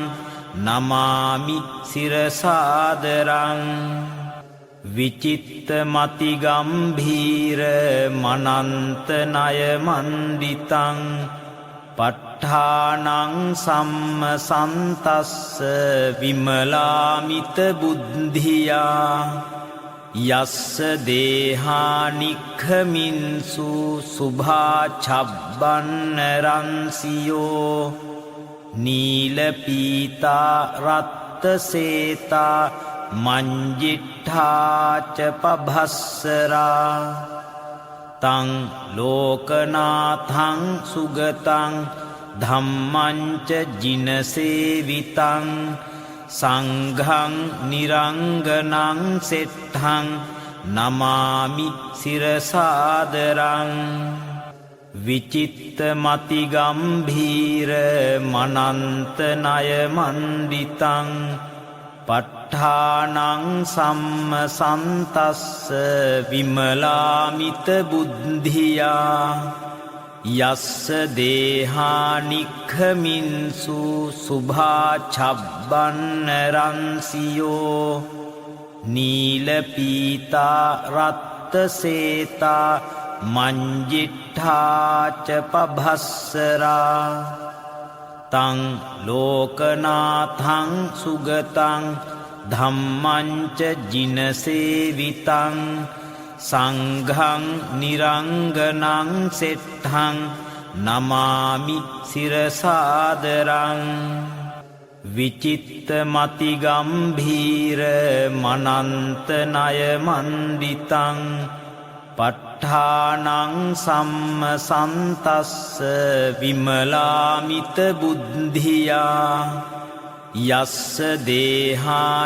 නමාමි සිරසාදරං විචිත්ත මති ගම්භීර මනන්ත ණය මණ්ඩිතං පට්ඨානං සම්මසන්තස්ස විමලාමිත බුද්ධියා යස්ස දේහානික්ඛමින්සු සුභා චබ්බන්න රන්සියෝ නීල පීතා රත්ත සේතා මංජිට්ඨාච පභස්සරා තං ලෝකනාථං සුගතං ධම්මංච ජිනසේවිතං සංඝං නිරංගනං සෙට්ඨං නමාමි සිරසාදරං විචිත්ත මති ගම්භීර මනන්ත ණය මණ්ඩිතං ප ဋ ාණං සම්මසන්තස්ස විමලාමිත බුද්ධියා යස්ස දේහානික්ඛමින්සු සුභා ඡබ්බන්න රන්සියෝ නීල පීතා රත්ත සේතා මංජිට්ඨාච පභස්සරා තං ලෝකනාථං සුගතං ධම්මං ච ජිනසේවිතං සංඝං නිරංගනං සෙට්ඨං නමාමි සිරසාදරං විචිත්ත මති ගම්භීර මනන්ත ණය මණ්ඩිතං ප ဋ ාණං සම්මසන්තස්ස විමලාමිත බුද්ධියා යස්ස දේහානික්ඛමින්සු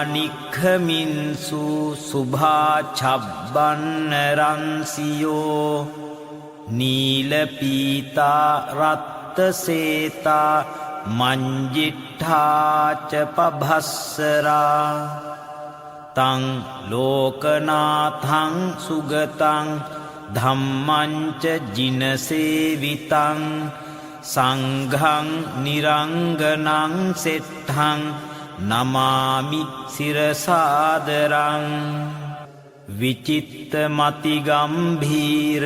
සුභා ඡබ්බන්න රන්සියෝ නීල පීතා රත්ත සේතා මංජිට්ඨාච පභස්සරා තං ලෝකනාථං සුගතං ධම්මං ච ජිනසේවිතං සංඝං නිරංගනං සෙට්ඨං නමාමි සිරසාදරං විචිත්ත මති ගම්භීර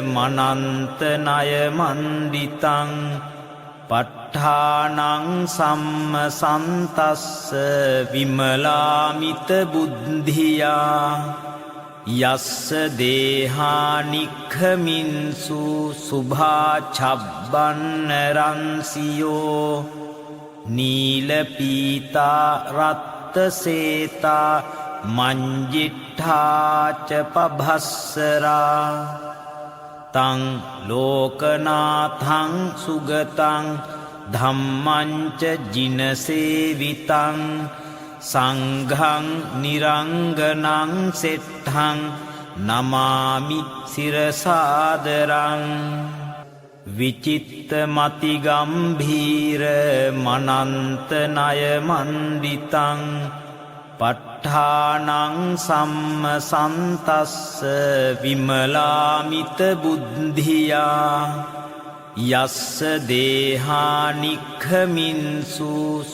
මනන්ත ණය මණ්ඩිතං ප ဋ ාණං සම්මසන්තස්ස විමලාමිත බුද්ධියා යස්ස දේහානික්ඛමින්සු සුභා ඡබ්බන්න රන්සියෝ නීල පීතා රත්ත සේතා මංජිට්ඨාච පභස්සරා තං ලෝකනාථං සුගතං ධම්මං ච ජිනසේවිතං සංඝං නිරංගනං සෙට්ඨං නමාමි සිරසාදරං විචිත්ත මති ගම්භීර මනන්ත ණය මණ්ඩිතං ප ဋ ාණං සම්මසන්තස්ස විමලාමිත බුද්ධියා යස්ස දේහානික්ඛමින්සු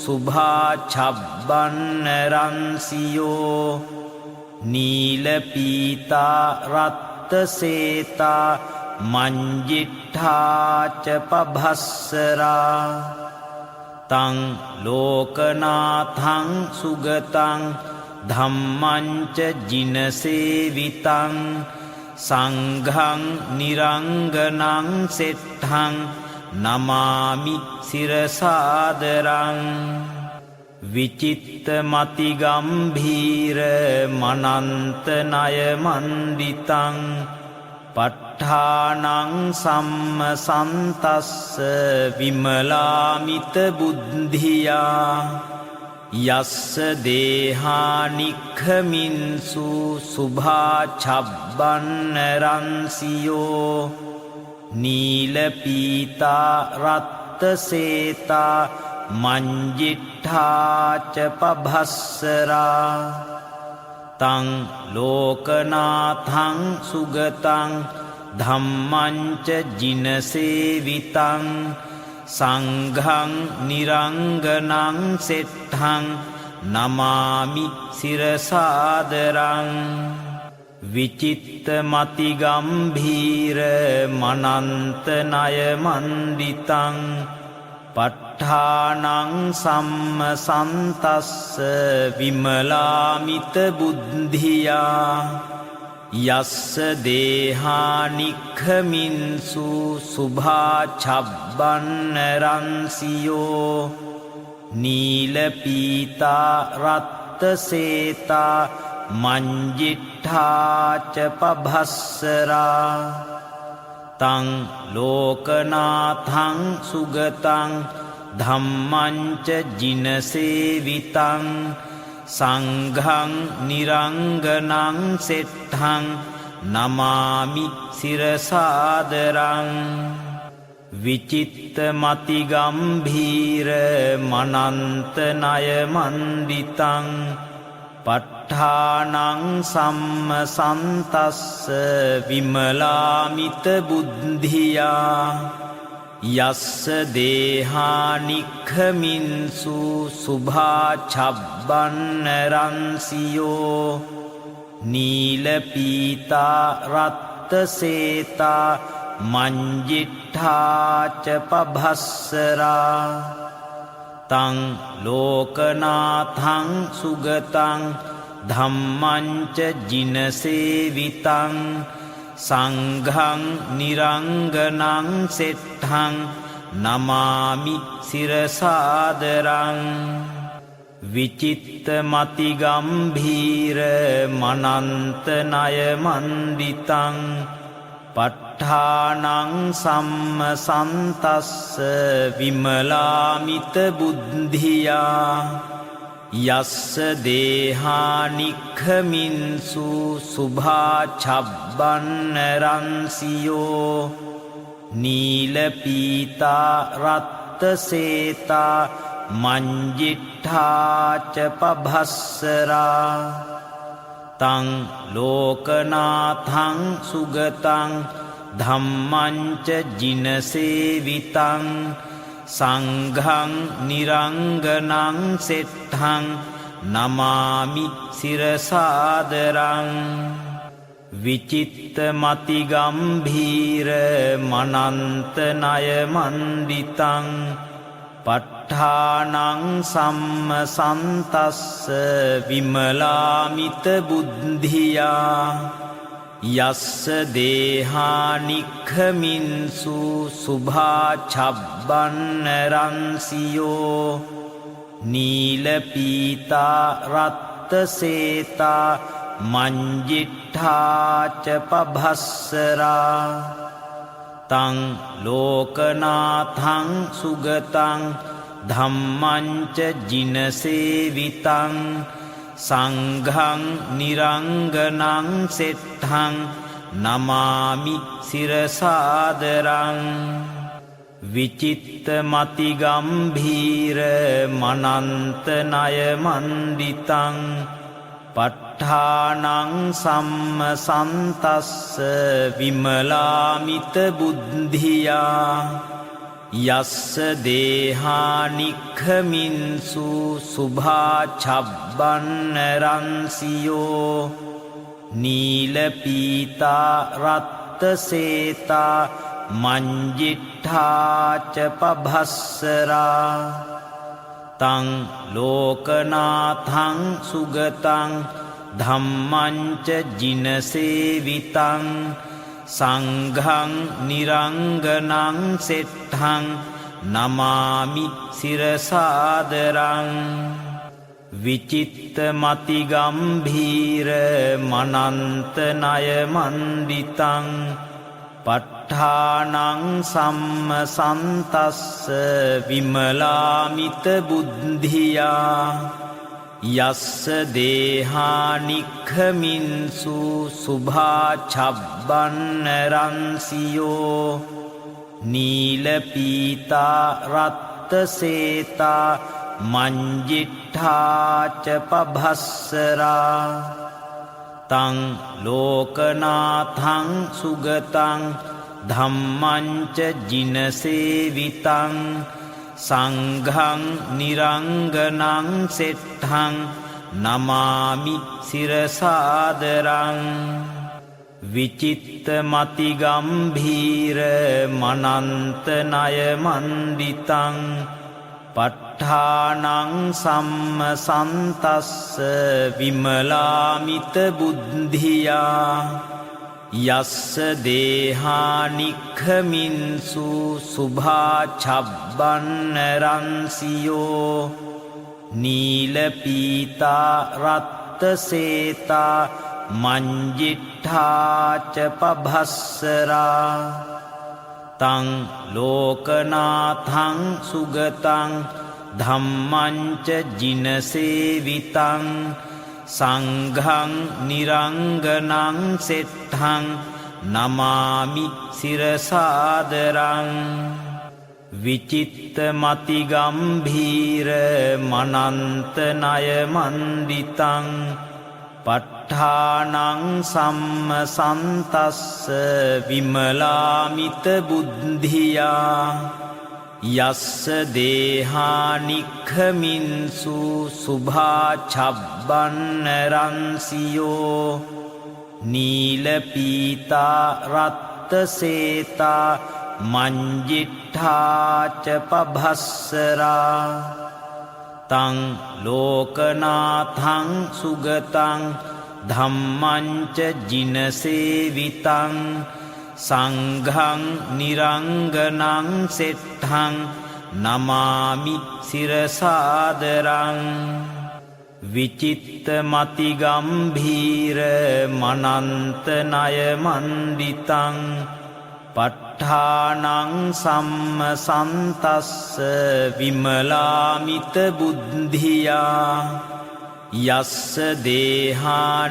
සුභා ඡබ්බන්න රන්සියෝ නීල පීතා රත්ත සේතා මංජිට්ඨාච පභස්සරා තං ලෝකනාථං සුගතං ධම්මං ච ජිනසේවිතං සංඝං නිරංගනං සෙට්ඨං නමාමි සිරසාදරං විචිත්ත මති ගම්භීර මනන්ත ණය මණ්ඩිතං ප ဋ ාණං සම්මසන්තස්ස විමලාමිත බුද්ධියා යස්ස දේහානික්ඛමින්සු සුභා ඡබ්බන්න රන්සියෝ නීල පීතා රත්ත සේතා මංජිට්ඨාච පභස්සරා තං ලෝකනාථං සුගතං ධම්මං ච ජිනසේවිතං සංඝං නිරංගනං සෙට්ඨං නමාමි සිරසාදරං විචිත්ත මති ගම්භීර මනන්ත ණය මණ්ඩිතං ප ဋ ාණං සම්මසන්තස්ස විමලාමිත බුද්ධියා යස්ස දේහානික්ඛමින්සු සුභා ඡබ්බන්න රන්සියෝ නීල පීතා රත්ත සේතා මංජිට්ඨාච පභස්සරා තං ලෝකනාථං සුගතං ධම්මංච ජිනසේවිතං සංඝං නිරංගනං සෙට්ඨං නමාමි සිරසාදරං විචිත්ත මති ගම්භීර මනන්ත ණය මණ්ඩිතං ප ဋ ාණං සම්මසන්තස්ස විමලාමිත බුද්ධියා යස්ස දේහානික්ඛමින්සු සුභා ඡබ්බන්න රන්සියෝ නීල පීතා රත්ත සේතා මංජිට්ඨාච පභස්සරා තං ලෝකනාථං සුගතං ධම්මංච ජිනසේවිතං සංඝං නිරංගනං සෙට්ඨං නමාමි සිරසාදරං විචිත්ත මති ගම්භීර මනන්ත ණය මණ්ඩිතං ප ဋ ාණං සම්මසන්තස්ස විමලාමිත බුද්ධියා යස්ස දේහානික්ඛමින්සු සුභා ඡබ්බන්න රන්සියෝ නීල පීතා රත්ත සේතා මංජිට්ඨාච පභස්සරා තං ලෝකනාථං සුගතං ධම්මංච ජිනසේවිතං සංඝං නිරංගනං සෙට්ඨං නමාමි සිරසාදරං විචිත්ත මති ගම්භීර මනන්ත ණය මණ්ඩිතං ප ဋ ාණං සම්මසන්තස්ස විමලාමිත බුද්ධියා යස්ස දේහානික්ඛමින්සු සුභා ඡබ්බන්න රන්සියෝ නීල පීතා රත්ත සේතා මංජිට්ඨාච පභස්සරා තං ලෝකනාථං සුගතං ධම්මංච ජිනසේවිතං සංඝං නිරංගනං සෙට්ඨං නමාමි සිරසාදරං විචිත්ත මති ගම්භීර මනන්ත ණය මණ්ඩිතං ප ဋ ාණං සම්මසන්තස්ස විමලාමිත බුද්ධියා යස්ස දේහානික්ඛමින්සු සුභා ඡබ්බන්න රන්සියෝ නීල පීතා රත්ත සේතා මංජිට්ඨාච පභස්සරා තං ලෝකනාථං සුගතං ධම්මංච ජිනසේවිතං සංඝං නිරංගනං සෙට්ඨං නමාමි සිරසාදරං විචිත්ත මති ගම්භීර මනන්ත ණය මණ්ඩිතං ප ဋ ාණං සම්මසන්තස්ස විමලාමිත බුද්ධියා යස්ස දේහානික්ඛමින්සු සුභා ඡබ්බන්න රන්සියෝ නීල පීතා රත්ත සේතා මංජිට්ඨාච පභස්සරා තං ලෝකනාථං සුගතං ධම්මංච ජිනසේවිතං සංඝං නිරංගනං සෙට්ඨං නමාමි සිරසාදරං විචිත්ත මති ගම්භීර මනන්ත ණය මණ්ඩිතං ප ဋ ාණං සම්මසන්තස්ස විමලාමිත බුද්ධියා යස්ස දේහානික්ඛමින්සු සුභා ඡබ්බන්න රන්සියෝ නීල පීතා රත්ත සේතා මංජිට්ඨාච පභස්සරා තං ලෝකනාථං සුගතං ධම්මංච ජිනසේවිතං සංඝං නිරංගනං සෙට්ඨං නමාමි සිරසාදරං විචිත්ත මති ගම්භීර මනන්ත ණය මණ්ඩිතං ප ဋ ාණං සම්මසන්තස්ස විමලාමිත බුද්ධියා යස්ස දේහානික්ඛමින්සු සුභා ඡබ්බන්න රන්සියෝ නීල පීතා රත්ත සේතා මංජිට්ඨාච පභස්සරා තං ලෝකනාථං සුගතං ධම්මංච ජිනසේවිතං සංඝං නිරංගනං සෙට්ඨං නමාමි සිරසාදරං විචිත්ත මති ගම්භීර මනන්ත ණය මණ්ඩිතං ප ဋ ාණං සම්මසන්තස්ස විමලාමිත බුද්ධියා යස්ස දේහානික්ඛමින්සු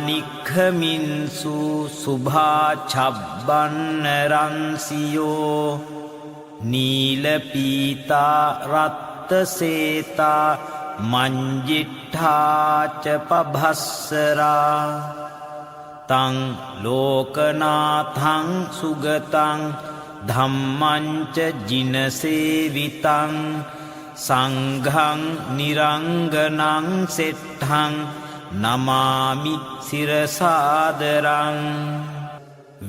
සුභා ඡබ්බන්න රන්සියෝ නීල පීතා රත්ත සේතා මංජිට්ඨාච පභස්සරා තං ලෝකනාථං සුගතං ධම්මංච ජිනසේවිතං සංඝං නිරංගනං සෙට්ඨං නමාමි සිරසාදරං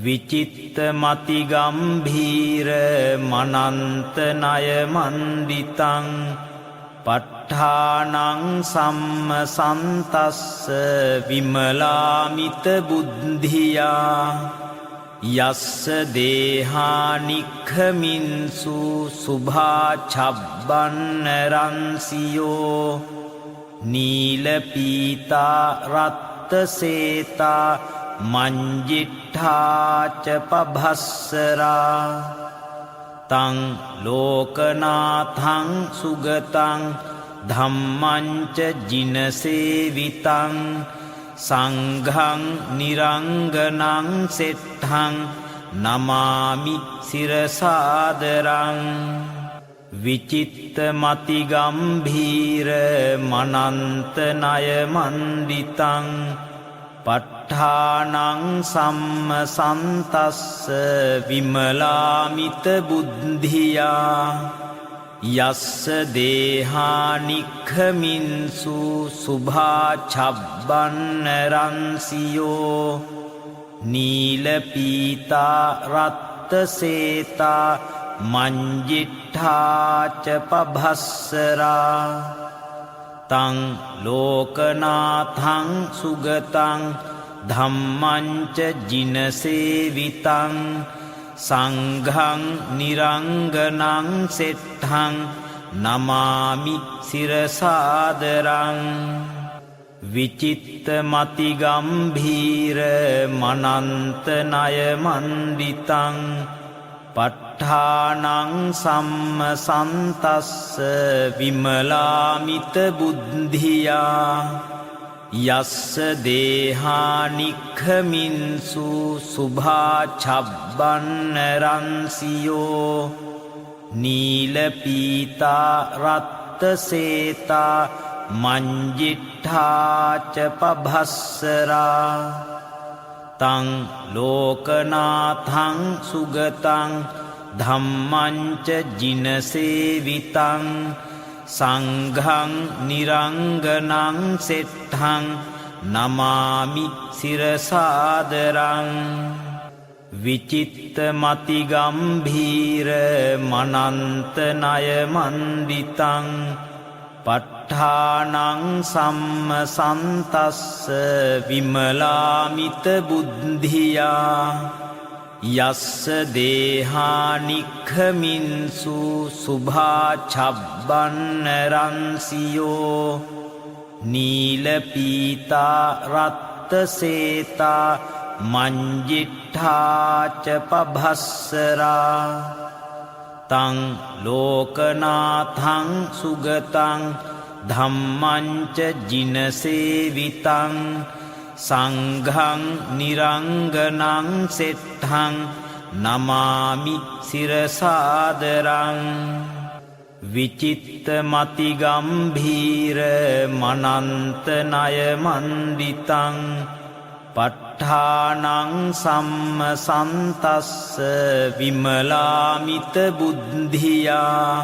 විචිත්ත මති ගම්භීර මනන්ත ණය මණ්ඩිතං ප ဋ ාණං සම්මසන්තස්ස විමලාමිත බුද්ධියා යස්ස දේහානික්ඛමින්සු සුභා ඡබ්බන්න රන්සියෝ නීල පීතා රත්ත සේතා මංජිට්ඨාච පභස්සරා තං ලෝකනාථං සුගතං ධම්මංච ජිනසේවිතං සංඝං නිරංගනං සෙට්ඨං නමාමි සිරසාදරං විචිත්ත මති ගම්භීර මනන්ත ණය මණ්ඩිතං ප ဋ ාණං සම්මසන්තස්ස විමලාමිත බුද්ධියා යස්ස දේහානික්ඛමින්සු සුභා ඡබ්බන්න රන්සියෝ නීල පීතා රත්ත සේතා මංජිට්ඨාච පභස්සරා තං ලෝකනාථං සුගතං ධම්මංච ජිනසේවිතං සංඝං නිරංගනං සෙට්ඨං නමාමි සිරසාදරං විචිත්ත මති ගම්භීර මනන්ත ණය මණ්ඩිතං ප ဋ ාණං සම්මසන්තස්ස විමලාමිත බුද්ධියා යස්ස දේහානික්ඛමින්සු සුභා ඡබ්බන්න රන්සියෝ නීල පීතා රත්ත සේතා මංජිට්ඨාච පභස්සරා තං ලෝකනාථං සුගතං ධම්මංච ජිනසේවිතං සංඝං නිරංගනං සෙට්ඨං නමාමි සිරසාදරං විචිත්ත මති ගම්භීර මනන්ත ණය මණ්ඩිතං ප ဋ ාණං සම්මසන්තස්ස විමලාමිත බුද්ධියා යස්ස දේහානික්ඛමින්සු සුභා ඡබ්බන්න රන්සියෝ නීල පීතා රත්ත සේතා මංජිට්ඨාච පභස්සරා තං ලෝකනාථං සුගතං ධම්මංච ජිනසේවිතං සංඝං නිරංගනං සෙට්ඨං නමාමි සිරසාදරං විචිත්ත මති ගම්භීර මනන්ත ණය මණ්ඩිතං ප ဋ ාණං සම්මසන්තස්ස විමලාමිත බුද්ධියා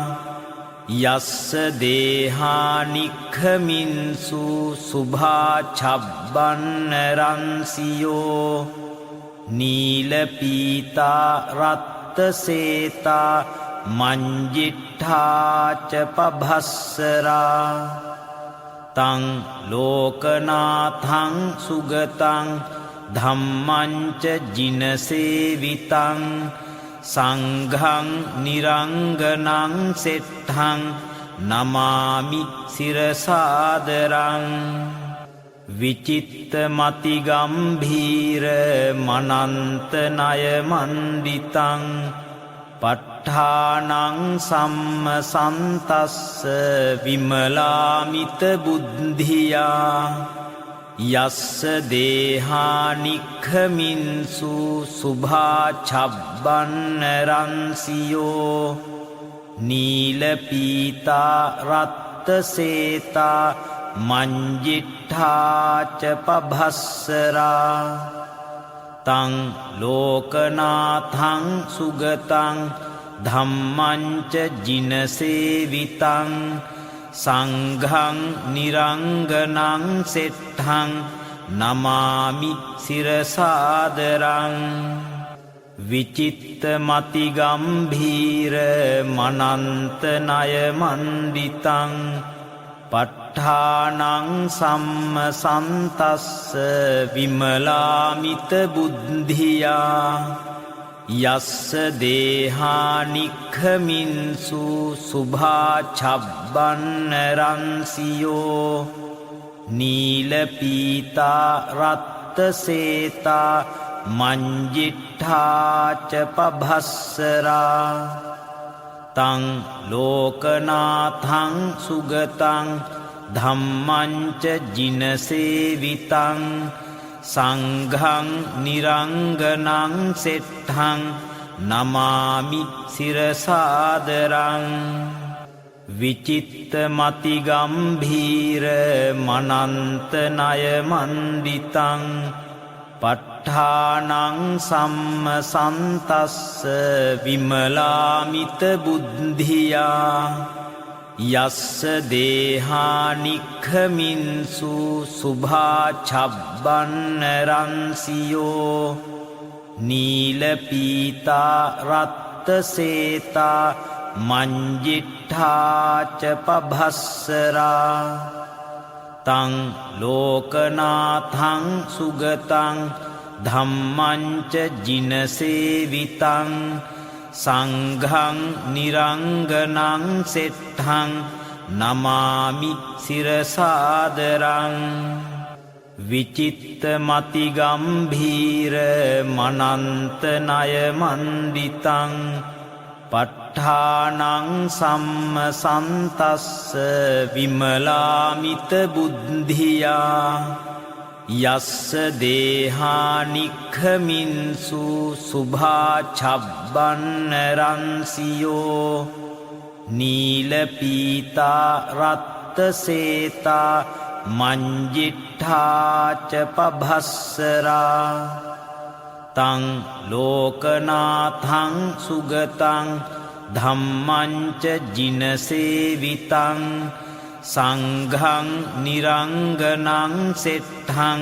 යස්ස දේහානික්ඛමින්සු සුභා ඡබ්බන්න රන්සියෝ නීල පීතා රත්ත සේතා මංජිට්ඨාච පභස්සරා තං ලෝකනාථං සුගතං ධම්මංච ජිනසේවිතං සංඝං නිරංගනං සෙට්ඨං නමාමි සිරසාදරං විචිත්ත මති ගම්භීර මනන්ත ණය මණ්ඩිතං ප ဋ ාණං සම්මසන්තස්ස විමලාමිත බුද්ධියා යස්ස දේහානික්ඛමින්සු සුභා ඡබ්බන්න රන්සියෝ නීල පීතා රත්ත සේතා මංජිට්ඨාච පභස්සරා තං ලෝකනාථං සුගතං ධම්මංච ජිනසේවිතං සංඝං නිරංගනං සෙට්ඨං නමාමි සිරසාදරං විචිත්ත මති ගම්භීර මනන්ත ණය මණ්ඩිතං ප ဋ ාණං සම්මසන්තස්ස විමලාමිත බුද්ධියා යස්ස දේහානික්ඛමින්සු සුභා ඡබ්බන්න රන්සියෝ නීල පීතා රත්ත සේතා මංජිට්ඨාච පභස්සරා තං ලෝකනාථං සුගතං ධම්මංච ජිනසේවිතං සංඝං නිරංගනං සෙට්ඨං නමාමි සිරසාදරං විචිත්ත මති ගම්භීර මනන්ත ණය මණ්ඩිතං ප ဋ ාණං සම්මසන්තස්ස විමලාමිත බුද්ධියා යස්ස දේහානික්ඛමින්සු සුභා ඡබ්බන්න රන්සියෝ නීල පීතා රත්ත සේතා මංජිට්ඨාච පභස්සරා තං ලෝකනාථං සුගතං ධම්මංච ජිනසේවිතං සංඝං නිරංගනං සෙට්ඨං නමාමි සිරසාදරං විචිත්ත මති ගම්භීර මනන්ත ණය මණ්ඩිතං ප ဋ ාණං සම්මසන්තස්ස විමලාමිත බුද්ධියා යස්ස දේහානික්ඛමින්සු සුභා ඡබ්බන්න රන්සියෝ නීල පීතා රත්ත සේතා මංජිට්ඨාච පභස්සරා තං ලෝකනාථං සුගතං ධම්මංච ජිනසේවිතං සංඝං නිරංගනං සෙට්ඨං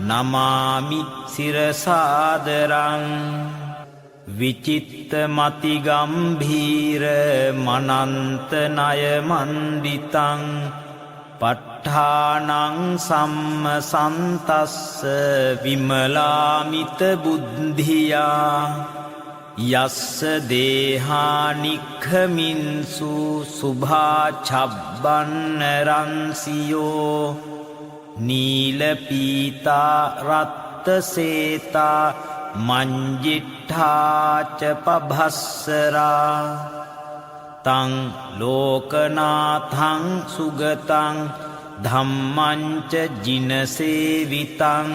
නමාමි සිරසාදරං විචිත්ත මති ගම්භීර මනන්ත ණය මණ්ඩිතං ප ဋ ාණං සම්මසන්තස්ස විමලාමිත බුද්ධියා යස්ස දේහානික්ඛමින්සු සුභා ඡබ්බන්න රන්සියෝ නීල පීතා රත්ත සේතා මංජිට්ඨාච පභස්සරා තං ලෝකනාථං සුගතං ධම්මංච ජිනසේවිතං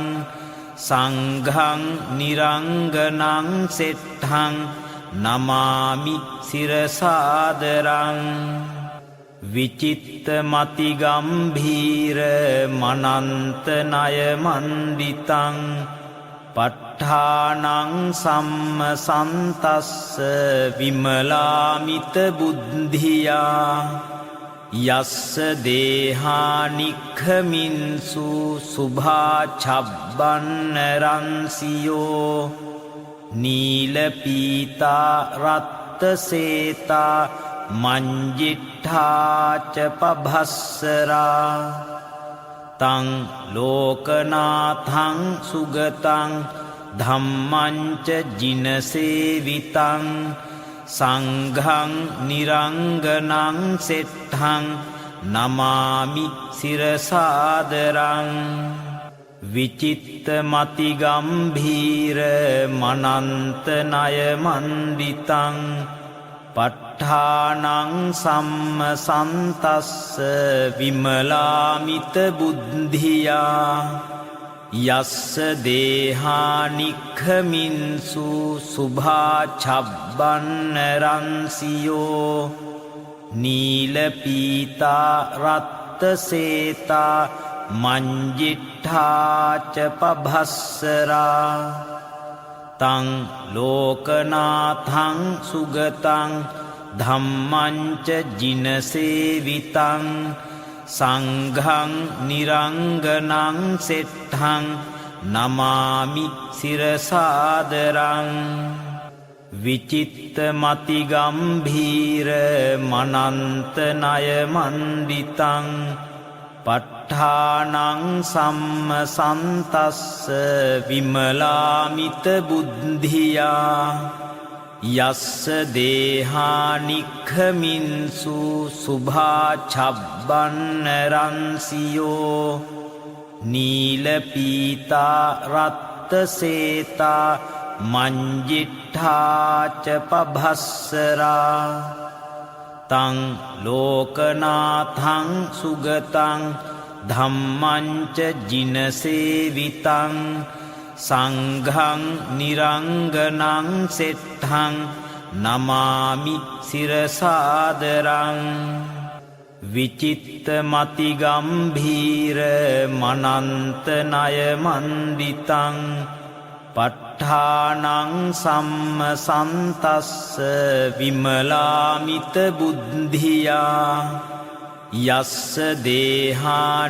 සංඝං නිරංගනං සෙට්ඨං නමාමි සිරසාදරං විචිත්ත මති ගම්භීර මනන්ත ණය මණ්ඩිතං ප ဋ ාණං සම්මසන්තස්ස විමලාමිත බුද්ධියා යස්ස දේහානික්ඛමින්සු සුභා ඡබ්බන්න රන්සියෝ නීල පීතා රත්ත සේතා මංජිට්ඨාච පභස්සරා තං ලෝකනාථං සුගතං ධම්මංච ජිනසේවිතං සංඝං නිරංගනං සෙට්ඨං නමාමි සිරසාදරං විචිත්ත මති ගම්භීර මනන්ත ණය මණ්ඩිතං ප ဋ ාණං සම්මසන්තස්ස විමලාමිත බුද්ධියා යස්ස දේහානික්ඛමින්සු සුභා ඡබ්බන්න රන්සියෝ නීල පීතා රත්ත සේතා මංජිට්ඨාච පභස්සරා තං ලෝකනාථං සුගතං ධම්මංච ජිනසේවිතං සංඝං නිරංගනං සෙට්ඨං නමාමි සිරසාදරං විචිත්ත මති ගම්භීර මනන්ත ණය මණ්ඩිතං ප ဋ ාණං සම්මසන්තස්ස විමලාමිත බුද්ධියා යස්ස දේහානික්ඛමින්සු සුභා ඡබ්බන්න රන්සියෝ නීල පීතා රත්ත සේතා මංජිට්ඨාච පභස්සරා තං ලෝකනාථං සුගතං ධම්මංච ජිනසේවිතං සංඝං නිරංගනං සෙට්ඨං නමාමි සිරසාදරං විචිත්ත මති ගම්භීර මනන්ත ණය මණ්ඩිතං ප ဋ ාණං සම්මසන්තස්ස විමලාමිත බුද්ධියා යස්ස දේහානික්ඛමින්සු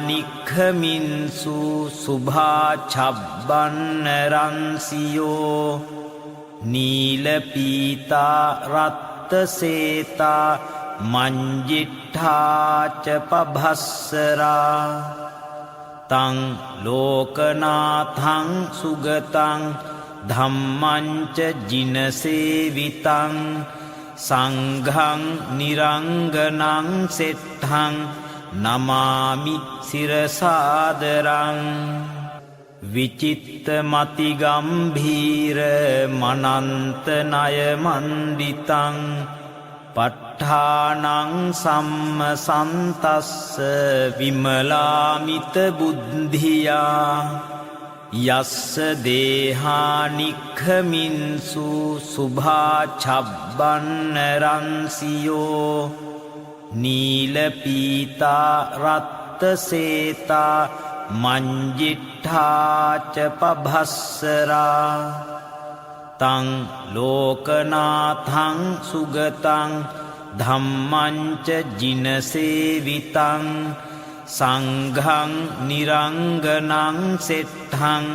සුභා ඡබ්බන්න රන්සියෝ නීල පීතා රත්ත සේතා මංජිට්ඨාච පභස්සරා තං ලෝකනාථං සුගතං ධම්මංච ජිනසේවිතං සංඝං නිරංගනං සෙට්ඨං නමාමි සිරසාදරං විචිත්ත මති ගම්භීර මනන්ත ණය මණ්ඩිතං ප ဋ ාණං සම්මසන්තස්ස විමලාමිත බුද්ධියා යස්ස දේහානික්ඛමින්සු සුභා ඡබ්බන්න රන්සියෝ නීල පීතා රත්ත සේතා මංජිට්ඨාච පභස්සරා තං ලෝකනාථං සුගතං ධම්මංච ජිනසේවිතං සංඝං නිරංගනං සෙට්ඨං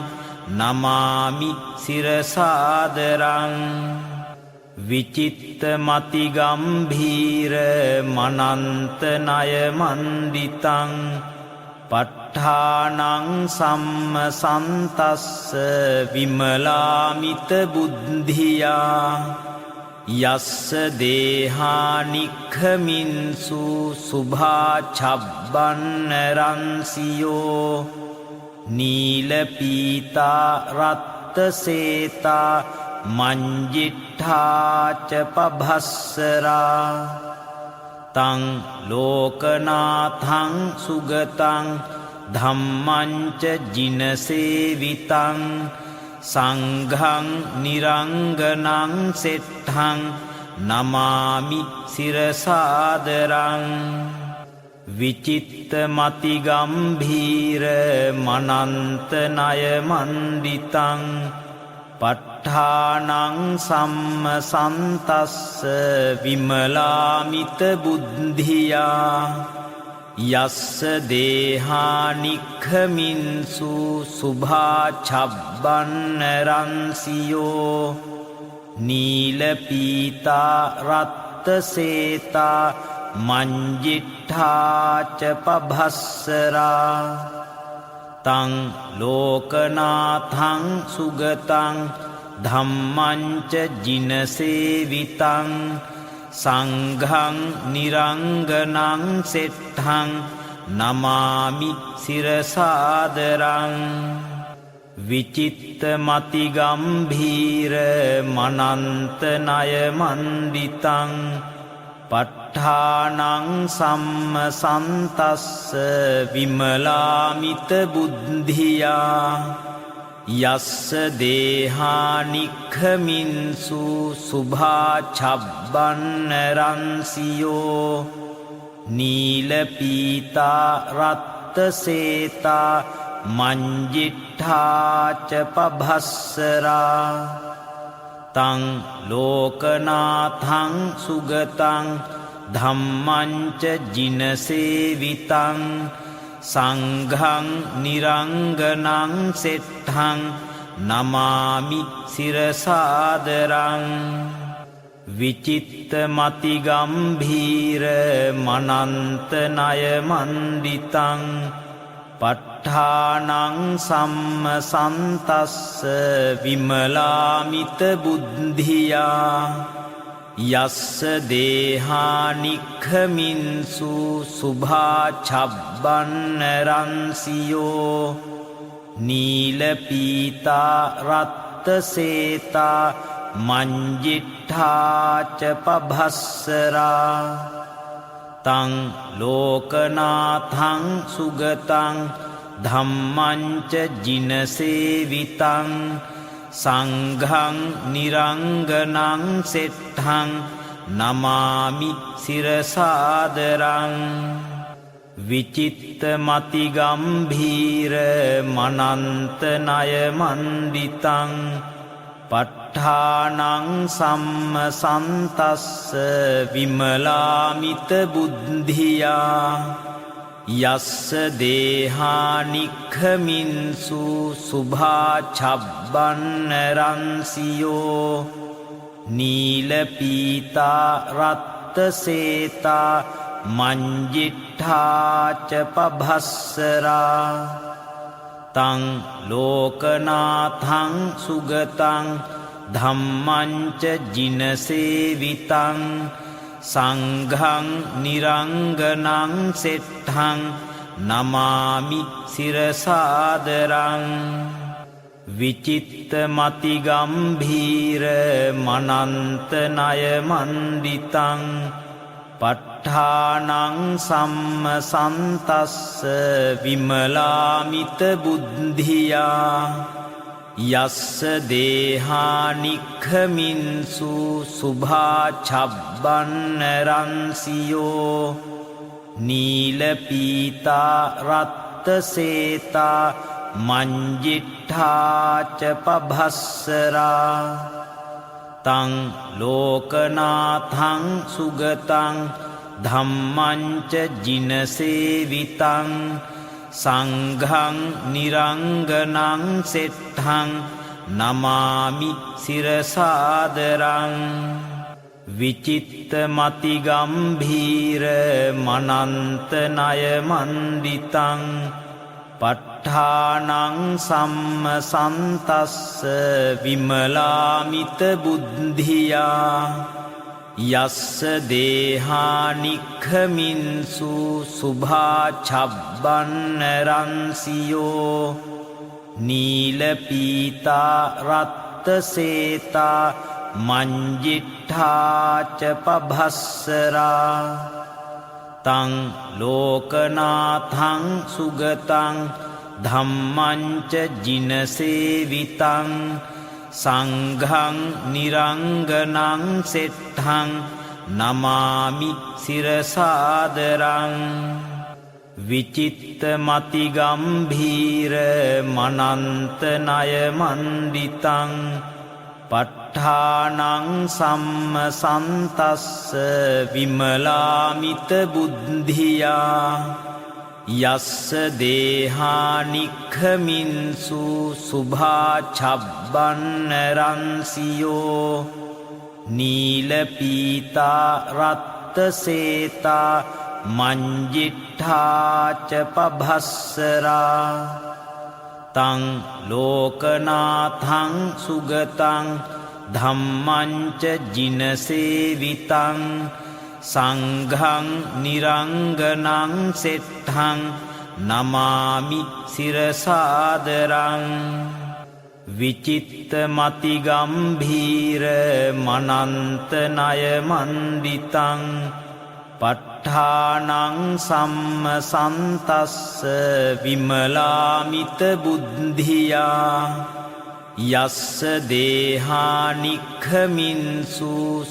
නමාමි සිරසාදරං විචිත්ත මති ගම්භීර මනන්ත ණය මණ්ඩිතං ප ဋ ාණං සම්මසන්තස්ස විමලාමිත බුද්ධියා යස්ස දේහානික්ඛමින්සු සුභා ඡබ්බන්න රන්සියෝ නීල පීතා රත්ත සේතා මංජිට්ඨාච පභස්සරා තං ලෝකනාථං සුගතං ධම්මංච ජිනසේවිතං සංඝං නිරංගනං සෙට්ඨං නමාමි සිරසාදරං විචිත්ත මති ගම්භීර මනන්ත ණය මණ්ඩිතං ප ဋ ාණං සම්මසන්තස්ස විමලාමිත බුද්ධියා යස්ස දේහානික්ඛමින්සු සුභා ඡබ්බන්න රන්සියෝ නීල පීතා රත්ත සේතා මංජිට්ඨාච පභස්සරා තං ලෝකනාථං සුගතං ධම්මංච ජිනසේවිතං සංඝං නිරංගනං සෙට්ඨං නමාමි සිරසාදරං විචිත්ත මති ගම්භීර මනන්ත ණය මණ්ඩිතං ප ဋ ාණං සම්මසන්තස්ස විමලාමිත බුද්ධියා යස්ස දේහානික්ඛමින්සු සුභා ඡබ්බන්න රන්සියෝ නීල පීතා රත්ත සේතා මංජිට්ඨාච පභස්සරා තං ලෝකනාථං සුගතං ධම්මංච ජිනසේවිතං සංඝං නිරංගනං සෙට්ඨං නමාමි සිරසාදරං විචිත්ත මති ගම්භීර මනන්ත ණය මණ්ඩිතං ප ဋ ාණං සම්මසන්තස්ස විමලාමිත බුද්ධියා යස්ස දේහානික්ඛමින්සු සුභා ඡබ්බන්න රන්සියෝ නීල පීතා රත්ත සේතා මංජිට්ඨාච පභස්සරා තං ලෝකනාථං සුගතං ධම්මංච ජිනසේවිතං සංඝං නිරංගනං සෙට්ඨං නමාමි සිරසාදරං විචිත්ත මති ගම්භීර මනන්ත ණය මණ්ඩිතං ප ဋ ාණං සම්මසන්තස්ස විමලාමිත බුද්ධියා යස්ස දේහානික්ඛමින්සු සුභා ඡබ්බන්න රන්සියෝ නීල පීතා රත්ත සේතා මංජිට්ඨාච පභස්සරා තං ලෝකනාථං සුගතං ධම්මංච ජිනසේවිතං සංඝං නිරංගනං සෙට්ඨං නමාමි සිරසාදරං විචිත්ත මති ගම්භීර මනන්ත ණය මණ්ඩිතං ප ဋ ාණං සම්මසන්තස්ස විමලාමිත බුද්ධියා යස්ස දේහානික්ඛමින්සු සුභා ඡබ්බන්න රන්සියෝ නීල පීතා රත්ත සේතා ตังโลกนาทังสุกตังธัมมัญจจินเสวิตังสังฆังนิรังกนังเสตถังนามามิศิรสาดรังวิจิตตมติกัมภีรมนันตนายมันดิตังปัฏฐานังสัมมสันตัสสะวิมลามิตบุดધિยายัสสะเดหานิคขมินสุสุภาฉับบันรันสิโยนีลปีตารัตตเสตามัญญิทธาจะปภัสสรา තං ලෝකනාථං සුගතං ධම්මංච ජිනසේවිතං සංඝං නිරංගනං සෙට්ඨං නමාමි සිරසාදරං විචිත්ත මති ගම්භීර මනන්ත ණය මණ්ඩිතං ප ဋ ාණං සම්මසන්තස්ස විමලාමිත බුද්ධියා යස්ස දේහානික්ඛමින්සු සුභා ඡබ්බන්න රන්සියෝ නීල පීතා රත්ත සේතා මංජිට්ඨාච පභස්සරා තං ලෝකනාථං සුගතං ධම්මංච ජිනසේවිතං සංඝං නිරංගනං සෙට්ඨං නමාමි සිරසාදරං විචිත්ත මති ගම්භීර මනන්ත ණය මණ්ඩිතං ප ဋ ාණං සම්මසන්තස්ස විමලාමිත බුද්ධියා යස්ස දේහානික්ඛමින්සු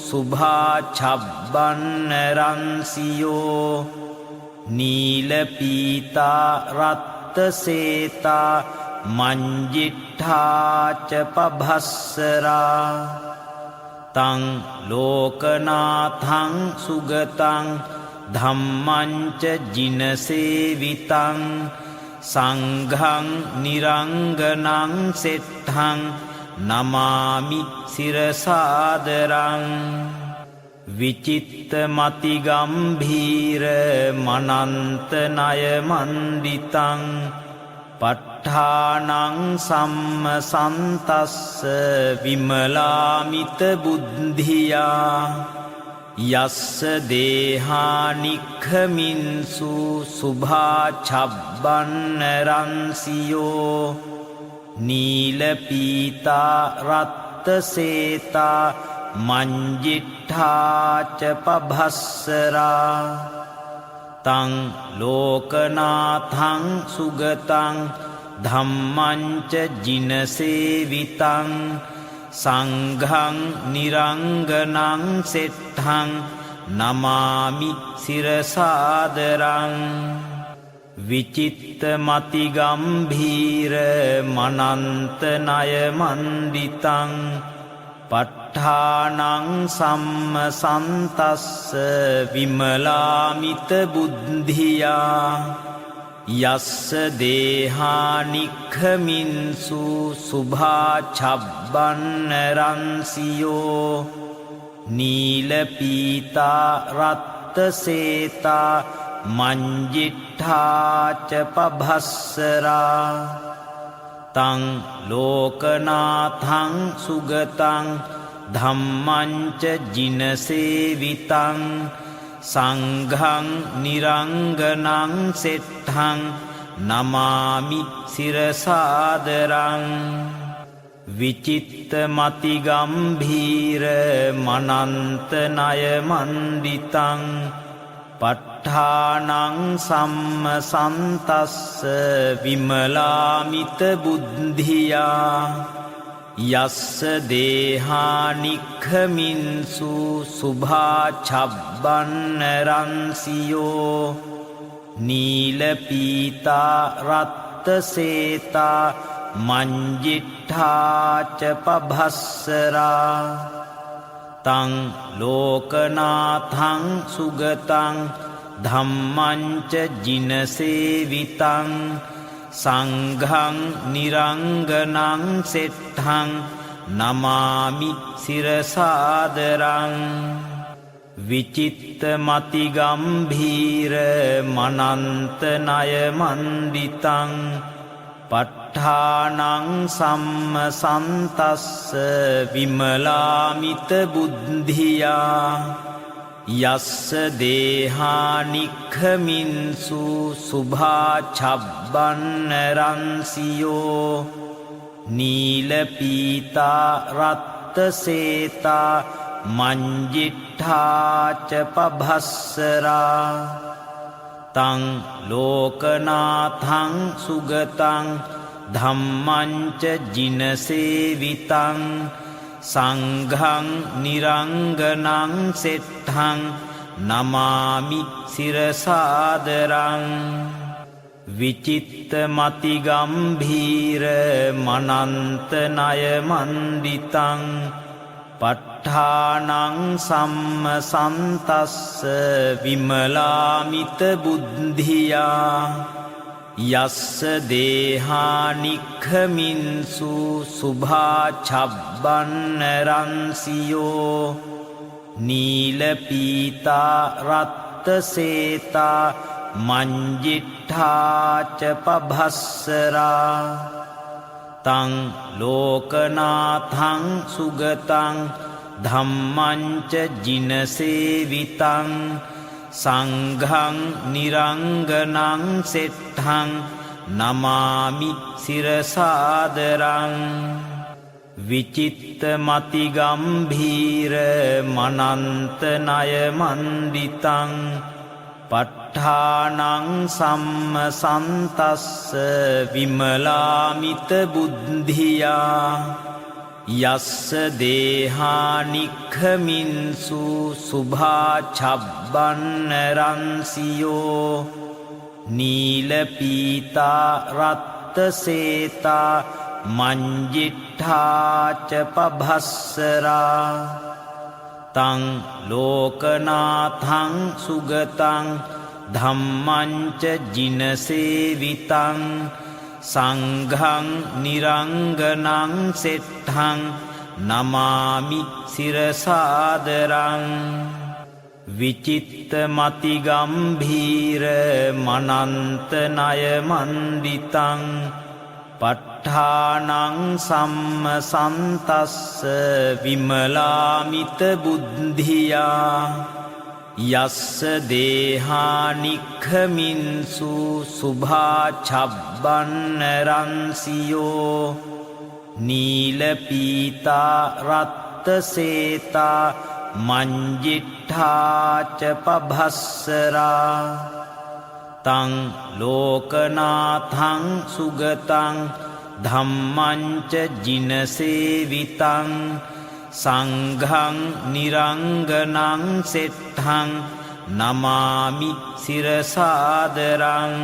සුභා ඡබ්බන්න රන්සියෝ නීල පීතා රත්ත සේතා මංජිට්ඨාච පභස්සරා තං ලෝකනාථං සුගතං ධම්මංච ජිනසේවිතං සංඝං නිරංගනං සෙට්ඨං නමාමි සිරසාදරං විචිත්ත මති ගම්භීර මනන්ත ණය මණ්ඩිතං ප ဋ ාණං සම්මසන්තස්ස විමලාමිත බුද්ධියා යස්ස දේහානික්ඛමින්සු සුභා ඡබ්බන්න රන්සියෝ නීල පීතා රත්ත සේතා මංජිට්ඨාච පභස්සරා තං ලෝකනාථං සුගතං ධම්මංච ජිනසේවිතං සංඝං නිරංගනං සෙට්ඨං නමාමි සිරසාදරං විචිත්ත මති ගම්භීර මනන්ත ණය මණ්ඩිතං ප ဋ ාණං සම්මසන්තස්ස විමලාමිත බුද්ධියා යස්ස දේහානික්ඛමින්සු සුභා ඡබ්බන්න රන්සියෝ නීල පීතා රත්ත සේතා මංජිට්ඨාච පභස්සරා තං ලෝකනාථං සුගතං ධම්මංච ජිනසේවිතං සංඝං නිරංගනං සෙට්ඨං නමාමි සිරසාදරං විචිත්ත මති ගම්භීර මනන්ත ණය මණ්ඩිතං ප ဋ ාණං සම්මසන්තස්ස විමලාමිත බුද්ධියා යස්ස දේහානික්ඛමින්සු සුභා ඡබ්බන්න රන්සියෝ නීල පීතා රත්ත සේතා මංජිට්ඨාච පභස්සරා තං ලෝකනාථං සුගතං ධම්මංච ජිනසේවිතං සංඝං නිරංගනං සෙට්ඨං නමාමි සිරසාදරං විචිත්ත මති ගම්භීර මනන්ත ණය මණ්ඩිතං ප ဋ ාණං සම්මසන්තස්ස විමලාමිත බුද්ධියා යස්ස දේහානික්ඛමින්සු සුභා ඡබ්බන්න රන්සියෝ නීල පීතා රත්ත සේතා මංජිට්ඨාච පභස්සරා තං ලෝකනාථං සුගතං ධම්මංච ජිනසේවිතං සංඝං නිරංගනං සෙට්ඨං නමාමි සිරසාදරං විචිත්ත මති ගම්භීර මනන්ත ණය මණ්ඩිතං ප ဋ ාණං සම්මසන්තස්ස විමලාමිත බුද්ධියා යස්ස දේහානික්ඛමින්සු සුභා ඡබ්බන්න රන්සියෝ නීල පීතා රත්ත සේතා මංජිට්ඨාච පභස්සරා තං ලෝකනාථං සුගතං ධම්මංච ජිනසේවිතං සංඝං නිරංගනං සෙට්ඨං නමාමි සිරසාදරං විචිත්ත මති ගම්භීර මනන්ත ණය මණ්ඩිතං ප ဋ ාණං සම්මසන්තස්ස විමලාමිත බුද්ධියා යස්ස දේහානික්ඛමින්සු සුභා ඡබ්බන්න රන්සියෝ නීල පීතා රත්ත සේතා මංජිට්ඨාච පභස්සරා තං ලෝකනාථං සුගතං ධම්මංච ජිනසේවිතං සංඝං නිරංගනං සෙට්ඨං නමාමි සිරසාදරං විචිත්ත මති ගම්භීර මනන්ත ණය මණ්ඩිතං ප ဋ ාණං සම්මසන්තස්ස විමලාමිත බුද්ධියා යස්ස දේහානික්ඛමින්සු සුභා ඡබ්බන්න රන්සියෝ නීල පීතා රත්ත සේතා මංජිට්ඨාච පභස්සරා තං ලෝකනාථං සුගතං ධම්මංච ජිනසේවිතං සංඝං නිරංගනං සෙට්ඨං නමාමි සිරසාදරං